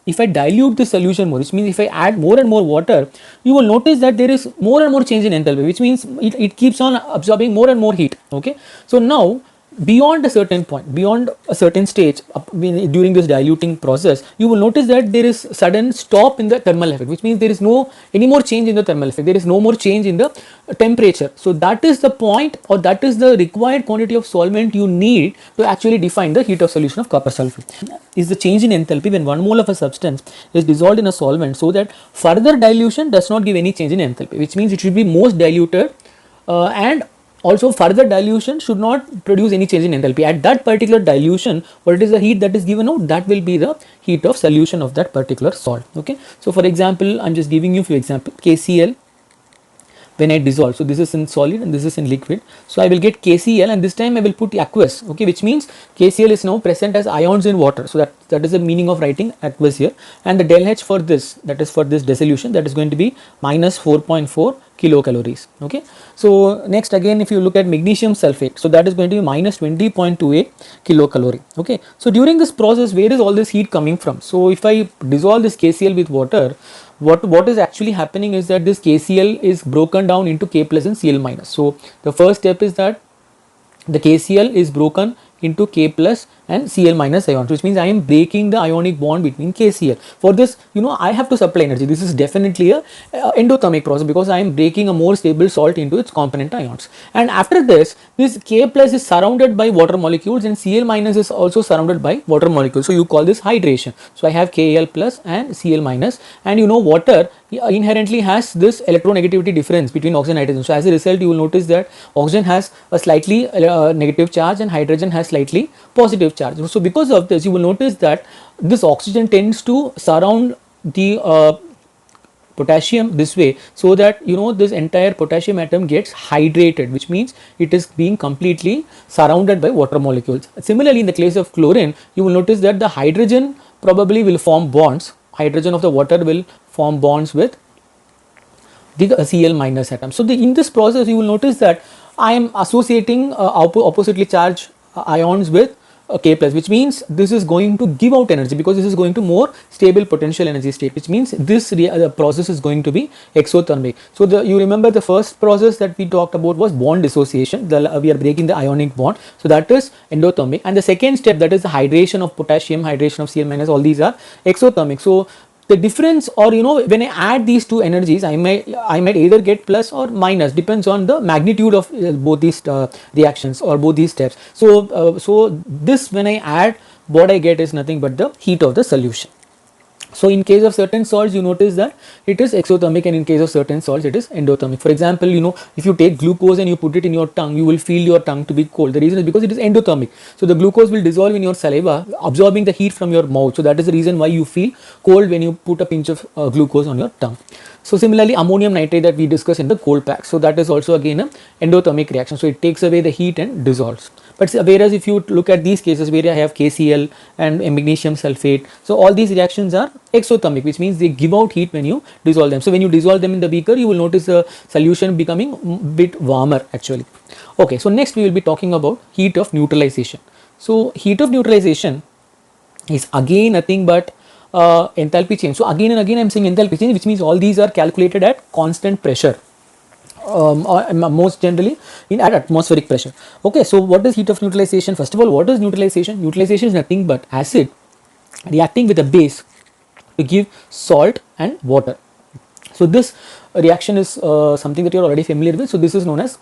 if I dilute the solution more, which means if I add more and more water, you will notice that there is more and more change in enthalpy, which means it keeps on absorbing more and more heat. Okay, so now beyond a certain point, beyond a certain stage during this diluting process, you will notice that there is sudden stop in the thermal effect, which means there is no any more change in the thermal effect, there is no more change in the temperature. So that is the point, or that is the required quantity of solvent you need to actually define the heat of solution of copper sulfate. Is the change in enthalpy when 1 mole of a substance is dissolved in a solvent, so that further dilution does not give any change in enthalpy, which means it should be most diluted and also further dilution should not produce any change in enthalpy. At that particular dilution, what is the heat that is given out, that will be the heat of solution of that particular salt. Okay, so for example, I am just giving you a few examples. KCl, when I dissolve, so this is in solid and this is in liquid, so I will get KCl, and this time I will put aqueous. Okay, which means KCl is now present as ions in water, so that is the meaning of writing aqueous here. And the del H for this, that is for this dissolution, that is going to be minus 4.4 kilocalories. Okay, so next again, if you look at magnesium sulfate, so that is going to be minus 20.28 kilocalorie. Okay, so during this process, where is all this heat coming from? So if I dissolve this KCl with water, what is actually happening is that this KCl is broken down into K plus and Cl minus. So the first step is that the KCl is broken into K plus and Cl minus ions, which means I am breaking the ionic bond between KCl. For this, I have to supply energy. This is definitely a endothermic process because I am breaking a more stable salt into its component ions. And after this K plus is surrounded by water molecules and Cl minus is also surrounded by water molecules. So you call this hydration. So I have Kl plus and Cl minus, and water inherently has this electronegativity difference between oxygen and hydrogen. So as a result, you will notice that oxygen has a slightly negative charge and hydrogen has slightly positive charge. So because of this, you will notice that this oxygen tends to surround the potassium this way, so that this entire potassium atom gets hydrated, which means it is being completely surrounded by water molecules. Similarly, in the case of chlorine, you will notice that the hydrogen probably will form bonds. Hydrogen of the water will form bonds with the Cl minus atom. So in this process, you will notice that I am associating oppositely charged ions with K plus, which means this is going to give out energy because this is going to more stable potential energy state, which means this process is going to be exothermic. So you remember the first process that we talked about was bond dissociation. We are breaking the ionic bond, so that is endothermic. And the second step, that is the hydration of potassium, hydration of Cl minus, all these are exothermic. So the difference, or when I add these two energies, I might either get plus or minus, depends on the magnitude of both these reactions or both these steps. So this, when I add, what I get is nothing but the heat of the solution. So in case of certain salts, you notice that it is exothermic, and in case of certain salts it is endothermic. For example, if you take glucose and you put it in your tongue, you will feel your tongue to be cold. The reason is because it is endothermic. So the glucose will dissolve in your saliva, absorbing the heat from your mouth. So that is the reason why you feel cold when you put a pinch of glucose on your tongue. So similarly, ammonium nitrate that we discussed in the cold pack, so that is also again an endothermic reaction. So it takes away the heat and dissolves. But whereas if you look at these cases where I have KCl and magnesium sulfate, so all these reactions are exothermic, which means they give out heat when you dissolve them. So when you dissolve them in the beaker, you will notice the solution becoming a bit warmer actually. Okay, so next we will be talking about heat of neutralization. So heat of neutralization is again nothing but enthalpy change. So again and again I am saying enthalpy change, which means all these are calculated at constant pressure. Or most generally at atmospheric pressure. Okay, so what is heat of neutralization? First of all, what is neutralization? Neutralization is nothing but acid reacting with a base to give salt and water. So this reaction is something that you are already familiar with. So this is known as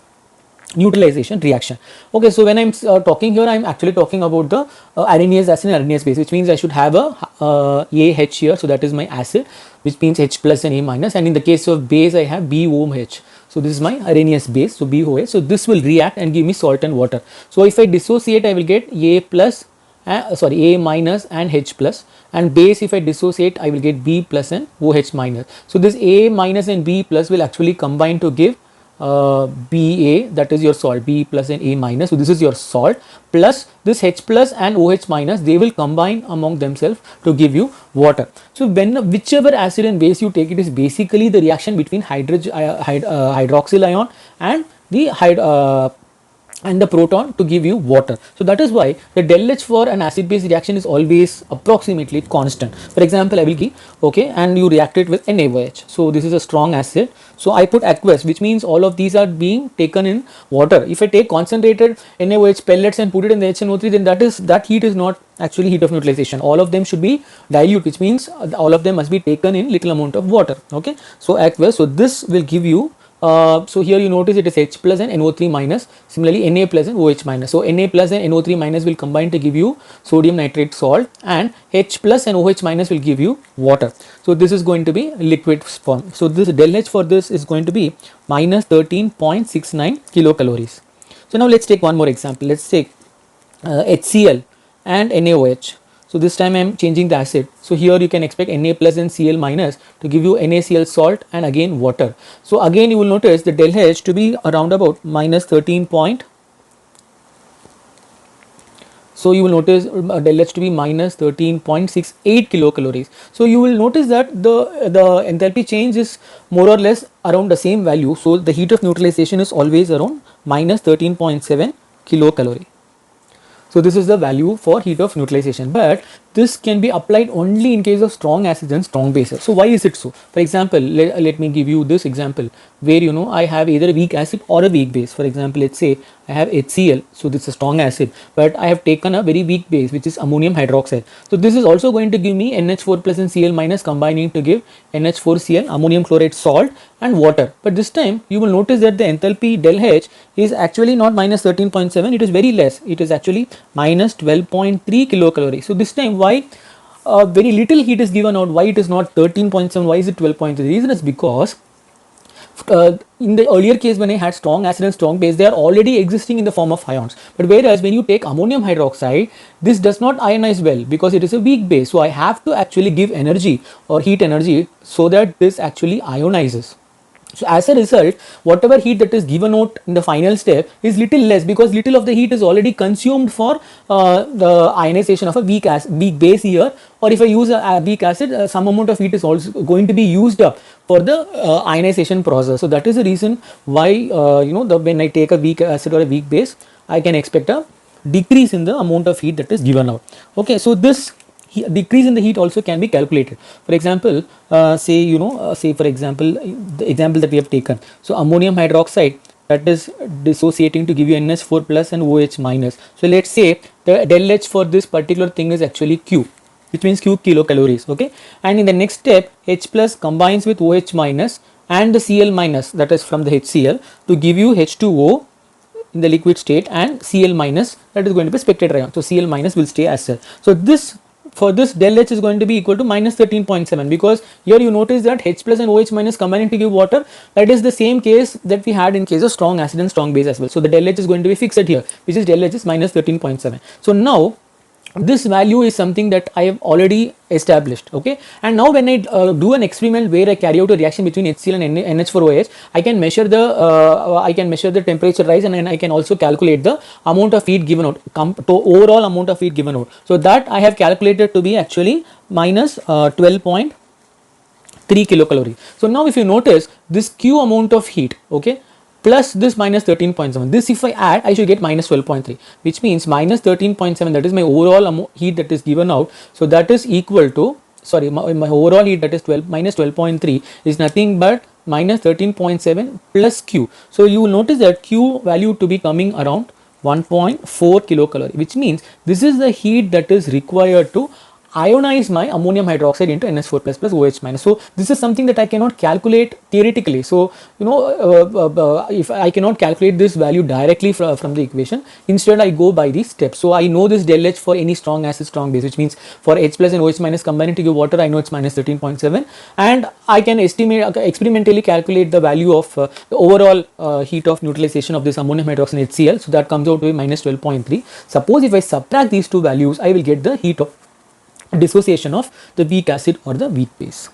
neutralization reaction. Okay, so when I'm talking here, I'm actually talking about the arenease acid and arenease base, which means I should have a AH here. So that is my acid, which means H plus and A minus, and in the case of base I have BOH. So this is my arenease base, so BOH. So this will react and give me salt and water. So if I dissociate, I will get A plus, A minus and H plus, and base, if I dissociate, I will get B plus and OH minus. So this A minus and B plus will actually combine to give BA, that is your salt, B plus and A minus. So this is your salt, plus this H plus and OH minus, they will combine among themselves to give you water. So whichever acid and base you take, it is basically the reaction between hydroxyl ion and the proton to give you water. So that is why the del H for an acid base reaction is always approximately constant. For example, I will give, okay, and you react it with NaOH. So this is a strong acid. So I put aqueous, which means all of these are being taken in water. If I take concentrated NaOH pellets and put it in the HNO3, then that heat is not actually heat of neutralization. All of them should be dilute, which means all of them must be taken in little amount of water. Okay, so aqueous. So this will give you so here you notice it is H plus and NO3 minus, similarly Na plus and OH minus. So Na plus and NO3 minus will combine to give you sodium nitrate salt, and H plus and OH minus will give you water. So this is going to be liquid form. So this del H for this is going to be minus 13.69 kilocalories. So now let's take one more example. Let's take HCl and NaOH. So this time I am changing the acid. So here you can expect Na plus and Cl minus to give you NaCl salt and again water. So again you will notice the del H to be around about minus 13 point. So you will notice del H to be minus 13.68 kilocalories. So you will notice that the enthalpy change is more or less around the same value. So the heat of neutralization is always around minus 13.7 kilocalorie. So this is the value for heat of neutralization. But this can be applied only in case of strong acids and strong bases. So why is it so? For example, let me give you this example where I have either a weak acid or a weak base. For example, let's say I have HCl, so this is a strong acid, but I have taken a very weak base which is ammonium hydroxide. So this is also going to give me NH4 plus and Cl minus combining to give NH4Cl, ammonium chloride salt and water. But this time you will notice that the enthalpy del H is actually not minus 13.7, it is very less, it is actually minus 12.3 kilocalorie. So this time why very little heat is given out, why it is not 13.7, why is it 12.3? The reason is because in the earlier case when I had strong acid and strong base, they are already existing in the form of ions. But whereas when you take ammonium hydroxide, this does not ionize well because it is a weak base. So I have to actually give energy or heat energy so that this actually ionizes. So as a result, whatever heat that is given out in the final step is little less because little of the heat is already consumed for the ionization of a weak base here, or if I use a weak acid, some amount of heat is also going to be used up for the ionization process. So that is the reason why when I take a weak acid or a weak base, I can expect a decrease in the amount of heat that is given out. Okay, so this decrease in the heat also can be calculated. For example, say for example the example that we have taken, so ammonium hydroxide that is dissociating to give you NH4 plus and OH minus. So let's say the del H for this particular thing is actually Q, which means Q kilocalories. Okay, and in the next step H plus combines with OH minus and the Cl minus, that is from the HCl, to give you H2O in the liquid state and Cl minus, that is going to be spectator ion. So Cl minus will stay as such. So this, for this del H is going to be equal to minus 13.7 because here you notice that H plus and OH minus combining to give water. That is the same case that we had in case of strong acid and strong base as well. So the del H is going to be fixed here, which is del H is minus 13.7. So now this value is something that I have already established. Okay, and now when I do an experiment where I carry out a reaction between HCl and NH4OH, I can measure the temperature rise, and I can also calculate the amount of heat given out, to overall amount of heat given out. So that I have calculated to be actually minus 12.3 kilocalorie. So now if you notice this Q amount of heat, okay, plus this minus 13.7, this if I add, I should get minus 12.3, which means minus 13.7, that is my overall heat that is given out. So that is equal to, sorry, my overall heat, that is 12 minus 12.3 is nothing but minus 13.7 plus Q. So you will notice that Q value to be coming around 1.4 kilocalorie, which means this is the heat that is required to ionize my ammonium hydroxide into NH4 plus OH minus. So this is something that I cannot calculate theoretically. So if I cannot calculate this value directly from the equation, instead I go by these steps. So I know this del H for any strong acid, strong base, which means for H plus and OH minus combining to give water, I know it's minus 13.7, and I can estimate, experimentally calculate the value of the overall heat of neutralization of this ammonium hydroxide and HCl. So that comes out to be minus 12.3. Suppose if I subtract these two values, I will get the heat of dissociation of the weak acid or the weak base.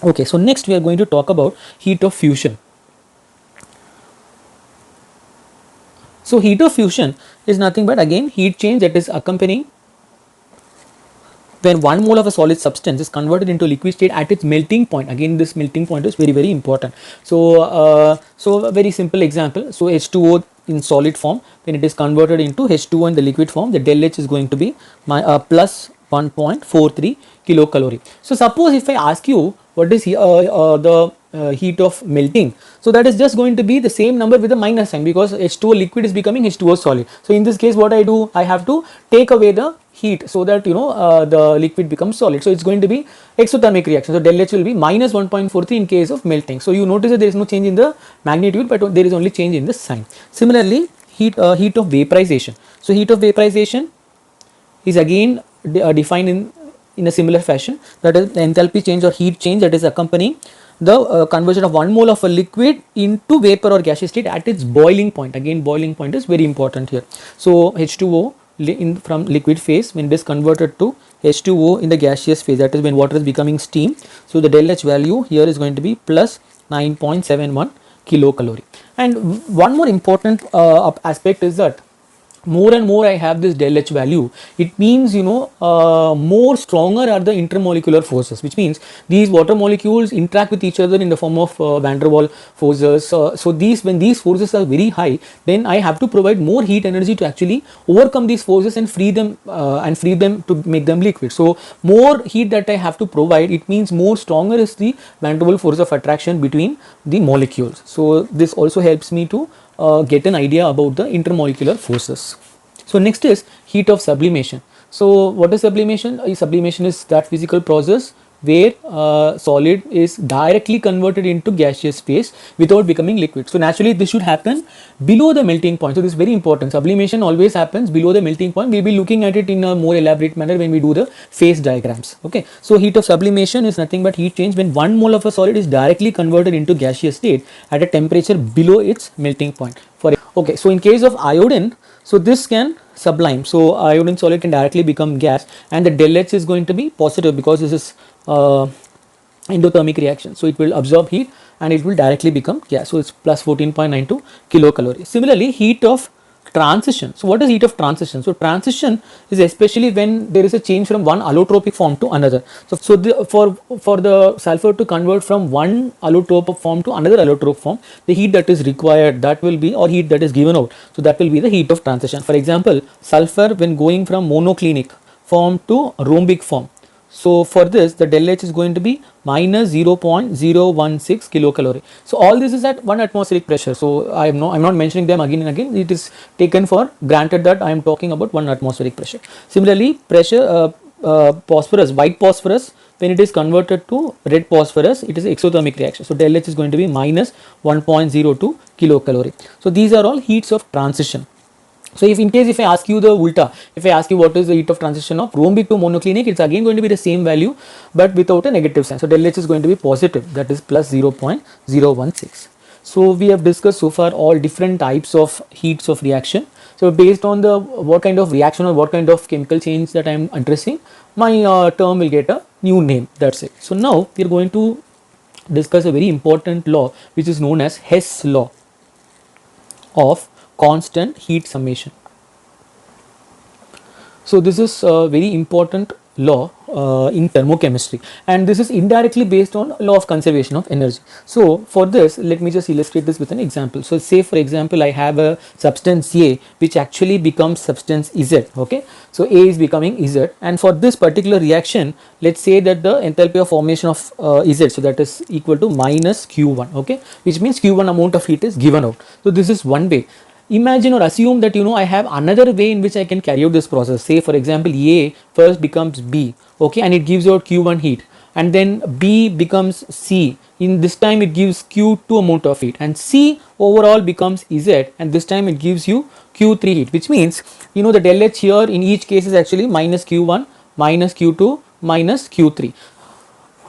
Okay, so next we are going to talk about heat of fusion. So heat of fusion is nothing but again heat change that is accompanying when 1 mole of a solid substance is converted into liquid state at its melting point. Again, this melting point is very, very important. So so a very simple example. So H2O in solid form, when it is converted into H2O in the liquid form, the del H is going to be plus 1.43 kilocalorie. So suppose if I ask you what is the heat of melting, so that is just going to be the same number with a minus sign because H2O liquid is becoming H2O solid. So in this case what I do, I have to take away the heat so that the liquid becomes solid. So it's going to be exothermic reaction. So del H will be minus 1.43 in case of melting. So you notice that there is no change in the magnitude, but there is only change in the sign. Similarly, heat of vaporization. So heat of vaporization is again defined in a similar fashion, that is the enthalpy change or heat change that is accompanying the conversion of 1 mole of a liquid into vapor or gaseous state at its boiling point. Again, boiling point is very important here. So H2O from liquid phase, when it is converted to H2O in the gaseous phase, that is when water is becoming steam. So the del H value here is going to be plus 9.71 kilocalorie. And one more important aspect is that more and more I have this del H value, it means, more stronger are the intermolecular forces, which means these water molecules interact with each other in the form of van der Waals forces. So these, when these forces are very high, then I have to provide more heat energy to actually overcome these forces and free them to make them liquid. So more heat that I have to provide, it means more stronger is the van der Waals force of attraction between the molecules. So this also helps me to get an idea about the intermolecular forces. So next is heat of sublimation. So what is sublimation? Sublimation is that physical process where solid is directly converted into gaseous phase without becoming liquid. So naturally this should happen below the melting point. So this is very important. Sublimation always happens below the melting point. We will be looking at it in a more elaborate manner when we do the phase diagrams. Okay. So heat of sublimation is nothing but heat change when 1 mole of a solid is directly converted into gaseous state at a temperature below its melting point. Okay, so in case of iodine, so this can sublime. So iodine solid can directly become gas, and the del H is going to be positive because this is endothermic reaction. So it will absorb heat and it will directly become gas. So it's plus 14.92 kilocalorie. Similarly, heat of transition. So what is heat of transition? So transition is especially when there is a change from one allotropic form to another. So for the sulfur to convert from one allotrope form to another allotrope form, the heat that is required, that will be, or heat that is given out, so that will be the heat of transition. For example, sulfur when going from monoclinic form to rhombic form, so for this the del H is going to be minus 0.016 kilocalorie. So all this is at 1 atmospheric pressure. So I'm not mentioning them again and again. It is taken for granted that I am talking about 1 atmospheric pressure. Similarly, pressure phosphorus, white phosphorus, when it is converted to red phosphorus, it is exothermic reaction. So del H is going to be minus 1.02 kilocalorie. So these are all heats of transition. So if I ask you the ulta, if I ask you what is the heat of transition of rhombic to monoclinic, it's again going to be the same value but without a negative sign. So del H is going to be positive, that is plus 0.016. So we have discussed so far all different types of heats of reaction. So based on the what kind of reaction or what kind of chemical change that I am addressing, my term will get a new name. That's it. So now we are going to discuss a very important law which is known as Hess law of constant heat summation. So this is a very important law in thermochemistry, and this is indirectly based on law of conservation of energy. So for this, let me just illustrate this with an example. So say for example I have a substance A which actually becomes substance Z. Okay, so A is becoming Z, and for this particular reaction, let's say that the enthalpy of formation of Z, so that is equal to minus Q1. Okay, which means Q1 amount of heat is given out. So this is one way. Imagine or assume that I have another way in which I can carry out this process. Say for example A first becomes B, okay, and it gives out Q1 heat, and then B becomes C. In this time it gives Q2 amount of heat, and C overall becomes Z, and this time it gives you Q3 heat, which means the del H here in each case is actually minus Q1 minus Q2 minus Q3.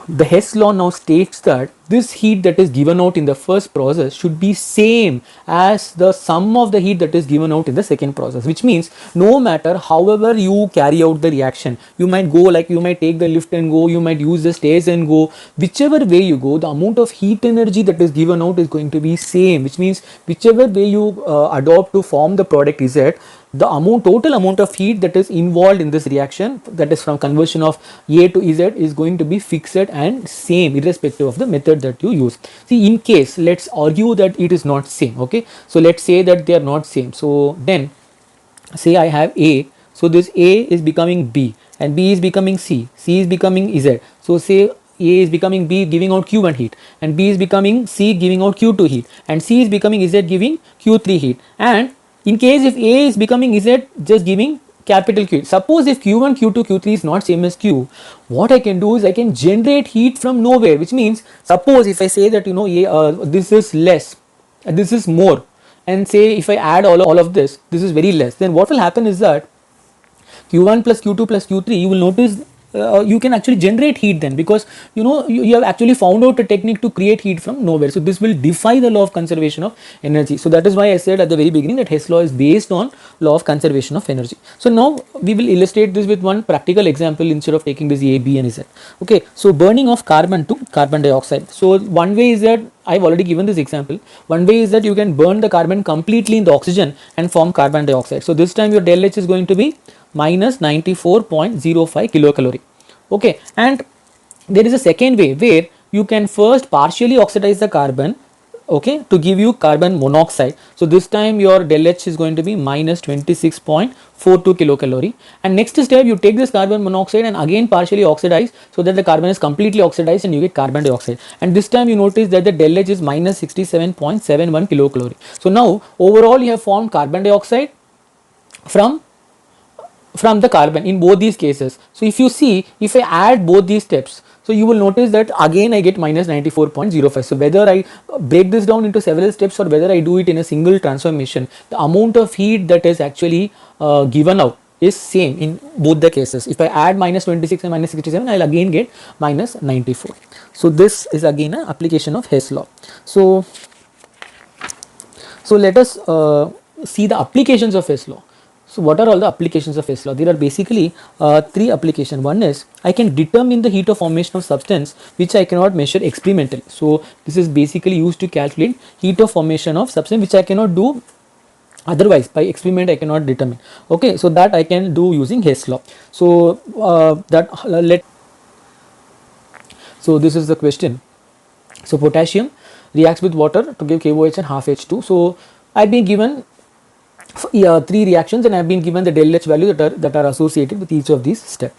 The Hess law now states that this heat that is given out in the first process should be same as the sum of the heat that is given out in the second process, which means no matter however you carry out the reaction, you might go like you might take the lift and go, you might use the stairs and go, whichever way you go, the amount of heat energy that is given out is going to be same, which means whichever way you adopt to form the product Z, the total amount of heat that is involved in this reaction, that is from conversion of A to Z, is going to be fixed and same irrespective of the method that you use. See, in case let's argue that it is not same. Okay, so let's say that they are not same. So then say I have A, so this A is becoming B and B is becoming C, C is becoming Z. So say A is becoming B giving out Q1 heat, and B is becoming C giving out Q2 heat, and C is becoming Z giving Q3 heat. And in case if A is becoming Z just giving capital Q. Suppose if Q1, Q2, Q3 is not same as Q, what I can do is I can generate heat from nowhere, which means suppose if I say that this is less and this is more, and say if I add all of this is very less, then what will happen is that Q1 plus Q2 plus Q3, you will notice you can actually generate heat then, because you have actually found out a technique to create heat from nowhere. So this will defy the law of conservation of energy. So that is why I said at the very beginning that Hess law is based on law of conservation of energy. So now we will illustrate this with one practical example instead of taking this A, B and Z. Okay, so burning of carbon to carbon dioxide. So one way is that I've already given this example. One way is that you can burn the carbon completely in the oxygen and form carbon dioxide. So this time your del H is going to be minus 94.05 kilocalorie. Okay, and there is a second way where you can first partially oxidize the carbon, okay, to give you carbon monoxide. So this time your del H is going to be minus 26.42 kilocalorie, and next step you take this carbon monoxide and again partially oxidize so that the carbon is completely oxidized and you get carbon dioxide, and this time you notice that the del H is minus 67.71 kilocalorie. So now overall you have formed carbon dioxide from the carbon in both these cases. So if you see, if I add both these steps, so you will notice that again I get minus 94.05. So whether I break this down into several steps or whether I do it in a single transformation, the amount of heat that is actually given out is same in both the cases. If I add minus 26 and minus 67, I will again get minus 94. So this is again an application of Hess law. So let us see the applications of Hess law. So what are all the applications of Hess law? There are basically three applications. One is I can determine the heat of formation of substance which I cannot measure experimentally. So this is basically used to calculate heat of formation of substance which I cannot do otherwise, by experiment I cannot determine. Okay, so that I can do using Hess law. So so this is the question. So potassium reacts with water to give KOH and half H2. So I've been given three reactions and I have been given the del H value that are associated with each of these steps.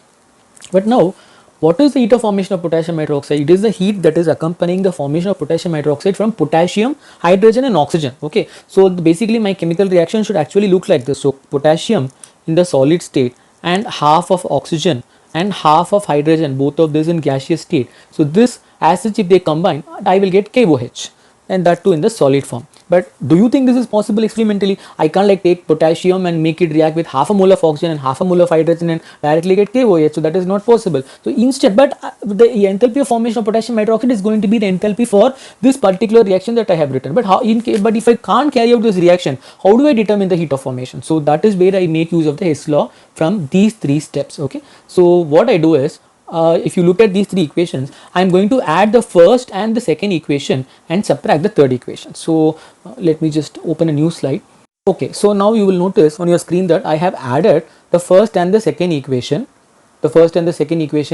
But now, what is the heat of formation of potassium hydroxide? It is the heat that is accompanying the formation of potassium hydroxide from potassium, hydrogen and oxygen. Okay, so basically my chemical reaction should actually look like this. So potassium in the solid state and half of oxygen and half of hydrogen, both of this in gaseous state. So this, as such, if they combine, I will get KOH, and that too in the solid form. But do you think this is possible experimentally? I can't like take potassium and make it react with half a mole of oxygen and half a mole of hydrogen and directly get KOH. So that is not possible. So instead, but the enthalpy of formation of potassium hydroxide is going to be the enthalpy for this particular reaction that I have written. But but if I can't carry out this reaction, how do I determine the heat of formation? So that is where I make use of the Hess law from these three steps. Okay. So what I do is, if you look at these three equations, I am going to add the first and the second equation and subtract the third equation. So let me just open a new slide. Okay, so now you will notice on your screen that I have added the first and the second equation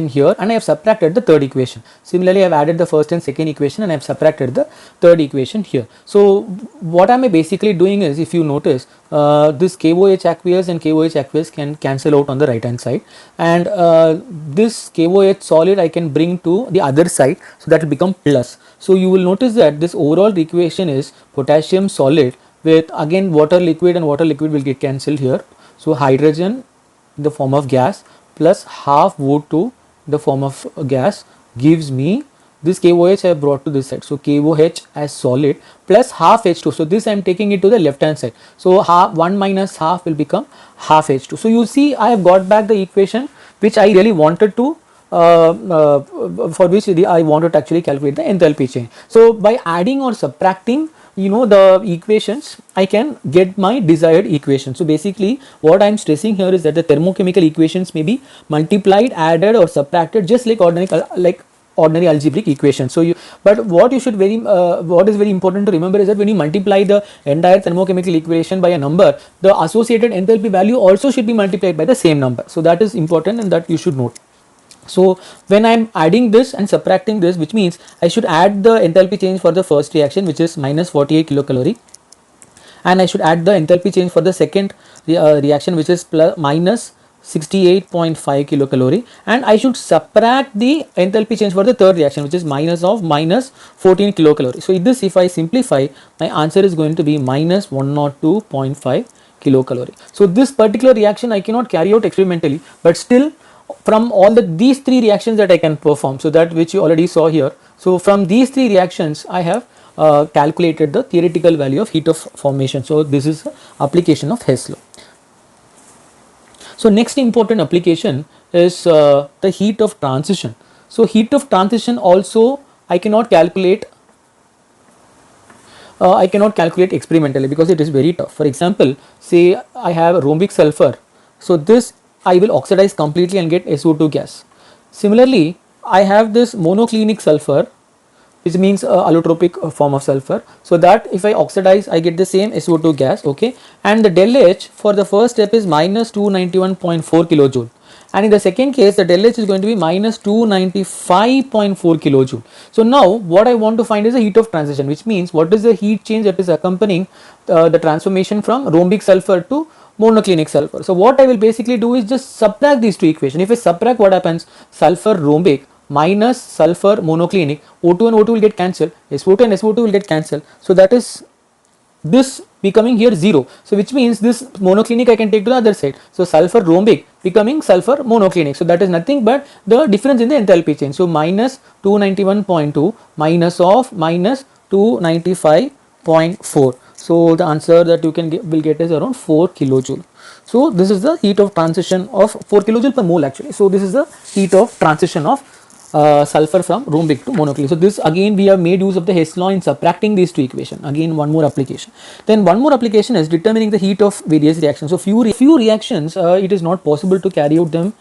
here, and I have subtracted the third equation. Similarly, I have added the first and second equation and I have subtracted the third equation here. So what am I basically doing is, if you notice, this KOH aqueous and KOH aqueous can cancel out on the right hand side, and this KOH solid I can bring to the other side, so that will become plus. So you will notice that this overall equation is potassium solid with again water liquid, and water liquid will get cancelled here. So hydrogen in the form of gas plus half O2 in the form of gas gives me this KOH I have brought to this side. So KOH as solid plus half H2. So this I am taking it to the left hand side. So 1 minus half will become half H2. So you see, I have got back the equation which I really wanted to for which I wanted to actually calculate the enthalpy change. So by adding or subtracting the equations, I can get my desired equation. So basically what I am stressing here is that the thermochemical equations may be multiplied, added or subtracted just like ordinary algebraic equations. So but what is very important to remember is that when you multiply the entire thermochemical equation by a number, the associated enthalpy value also should be multiplied by the same number. So that is important and that you should note. So when I am adding this and subtracting this, which means I should add the enthalpy change for the first reaction, which is minus 48 kilocalorie, and I should add the enthalpy change for the second reaction, which is minus 68.5 kilocalorie, and I should subtract the enthalpy change for the third reaction, which is minus 14 kilocalorie. So this, if I simplify, my answer is going to be minus 102.5 kilocalorie. So this particular reaction I cannot carry out experimentally, but still from all these three reactions that I can perform, so that which you already saw here. So from these three reactions I have calculated the theoretical value of heat of formation. So this is the application of Hess law. So next important application is the heat of transition. So heat of transition also I cannot calculate experimentally because it is very tough. For example, say I have rhombic sulfur, so this I will oxidize completely and get SO2 gas. Similarly, I have this monoclinic sulfur, which means allotropic form of sulfur, so that if I oxidize I get the same SO2 gas. Okay, and the del H for the first step is minus 291.4 kilojoule, and in the second case the del H is going to be minus 295.4 kilojoule. So now what I want to find is the heat of transition, which means what is the heat change that is accompanying the transformation from rhombic sulfur to monoclinic sulfur. So what I will basically do is just subtract these two equations. If I subtract, what happens? Sulfur rhombic minus sulfur monoclinic, O2 and O2 will get cancelled, SO2 and SO2 will get cancelled. So that is this becoming here 0. So which means this monoclinic I can take to the other side. So sulfur rhombic becoming sulfur monoclinic. So that is nothing but the difference in the enthalpy change. So minus 291.2 minus of minus 295.4. So the answer that you can will get is around 4 kilojoule. So this is the heat of transition of 4 kilojoule per mole actually. So this is the heat of transition of sulfur from rhombic to monoclinic. So this again we have made use of the Hess law in subtracting these two equations. Again one more application. Then one more application is determining the heat of various reactions. So few reactions it is not possible to carry out them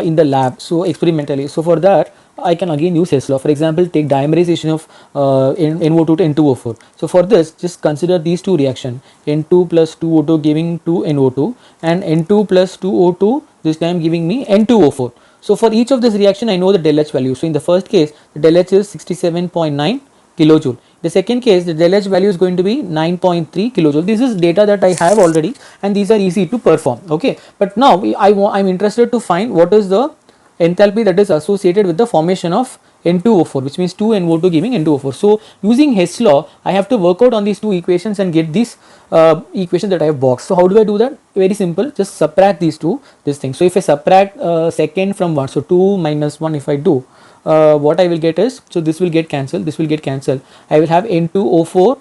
in the lab, so experimentally. So for that I can again use Hess law. For example, take dimerization of NO2 to N2O4. So for this, just consider these two reactions, N2 plus 2O2 giving 2 NO2 and N2 plus 2O2 this time giving me N2O4. So for each of this reaction I know the del H value. So in the first case the del H is 67.9 kilojoule. The second case the del H value is going to be 9.3 kilojoule. This is data that I have already and these are easy to perform. Okay, but now I'm interested to find what is the enthalpy that is associated with the formation of N2O4, which means 2 NO2 giving N2O4. So using Hess law I have to work out on these two equations and get this equation that I have boxed. So how do I do that? Very simple, just subtract these two this thing. So if I subtract second from 1, so 2 minus 1 if I do, what I will get is, so this will get cancelled, this will get cancelled, I will have N2O4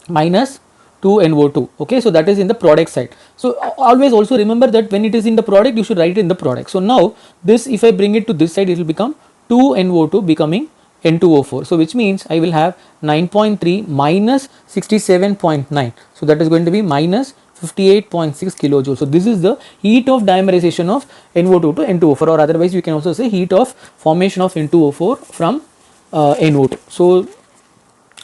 minus 2NO2. Okay, so that is in the product side. So always also remember that when it is in the product you should write it in the product. So now this, if I bring it to this side, it will become 2NO2 becoming N2O4. So which means I will have 9.3 minus 67.9. So that is going to be minus 58.6 kilojoule. So this is the heat of dimerization of NO2 to N2O4, or otherwise you can also say heat of formation of N2O4 from NO2.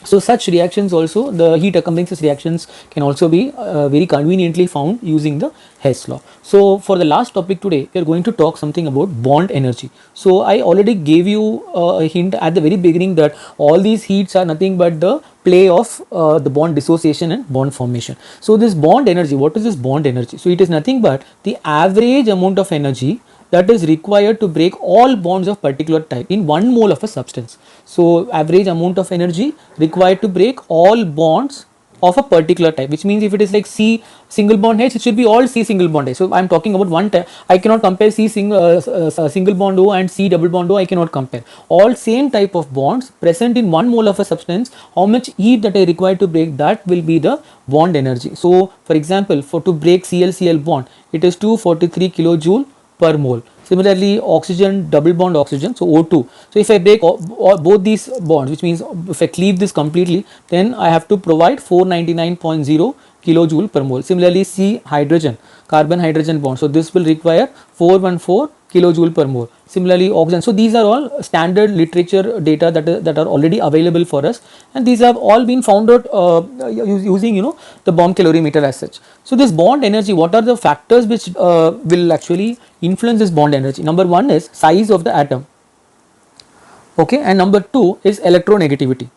So such reactions also, the heat accompanying such reactions can also be very conveniently found using the Hess law. So for the last topic today, we are going to talk something about bond energy. So I already gave you a hint at the very beginning that all these heats are nothing but the play of the bond dissociation and bond formation. So this bond energy, what is this bond energy? So it is nothing but the average amount of energy that is required to break all bonds of particular type in 1 mole of a substance. So average amount of energy required to break all bonds of a particular type, which means if it is like C single bond H, it should be all C single bond H. So I am talking about one type. I cannot compare C single bond O and C double bond O. I cannot compare. All same type of bonds present in 1 mole of a substance. How much heat that I require to break, that will be the bond energy. So for example, for to break Cl bond, it is 243 kilojoule per mole. Similarly, oxygen, double bond oxygen, so O2. So if I break both these bonds, which means if I cleave this completely, then I have to provide 499.0 kilojoule per mole. Similarly, C hydrogen, carbon hydrogen bond, so this will require 414 kilojoule per mole. Similarly, oxygen. So these are all standard literature data that are already available for us, and these have all been found out using the bomb calorimeter as such. So this bond energy, what are the factors which will actually influence this bond energy? Number one is size of the atom. Okay, and number two is electronegativity,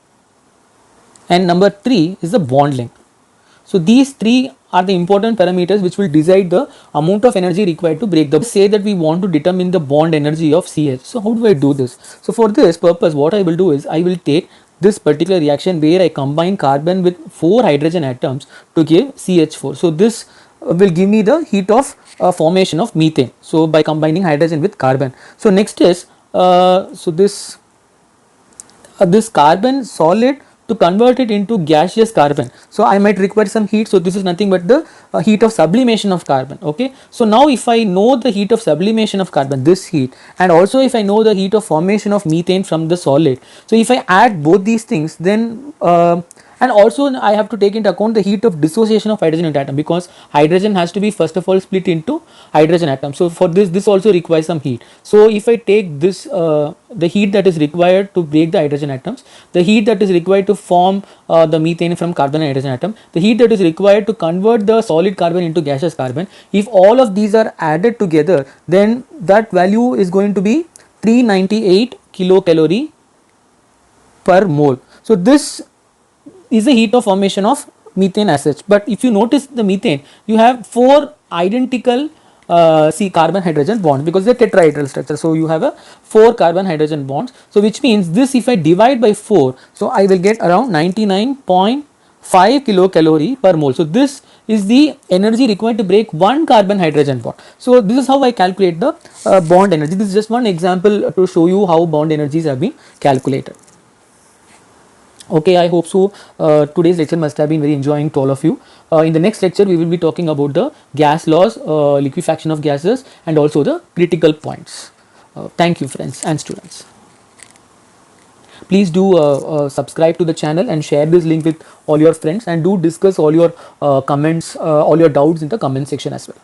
and number three is the bond length. So these three are the important parameters which will decide the amount of energy required to break the. Say that we want to determine the bond energy of CH. So how do I do this? So for this purpose, what I will do is I will take this particular reaction where I combine carbon with 4 hydrogen atoms to give CH4. So this will give me the heat of formation of methane. So by combining hydrogen with carbon. So next is this carbon solid to convert it into gaseous carbon. So I might require some heat. So this is nothing but the heat of sublimation of carbon. Okay, so now if I know the heat of sublimation of carbon, this heat, and also if I know the heat of formation of methane from the solid, so if I add both these things, then and also I have to take into account the heat of dissociation of hydrogen into atom, because hydrogen has to be first of all split into hydrogen atoms. So for this also requires some heat. So if I take this the heat that is required to break the hydrogen atoms, the heat that is required to form the methane from carbon and hydrogen atom, the heat that is required to convert the solid carbon into gaseous carbon, if all of these are added together, then that value is going to be 398 kilocalorie per mole. So this is the heat of formation of methane as such. But if you notice the methane, you have four identical carbon hydrogen bonds, because they're tetrahedral structure. So you have a 4 carbon hydrogen bonds. So which means this, if I divide by 4, so I will get around 99.5 kilocalorie per mole. So this is the energy required to break one carbon hydrogen bond. So this is how I calculate the bond energy. This is just one example to show you how bond energies have been calculated. Okay, I hope so. Today's lecture must have been very enjoying to all of you. In the next lecture, we will be talking about the gas laws, liquefaction of gases, and also the critical points. Thank you, friends and students. Please do subscribe to the channel and share this link with all your friends, and do discuss all your comments, all your doubts in the comment section as well.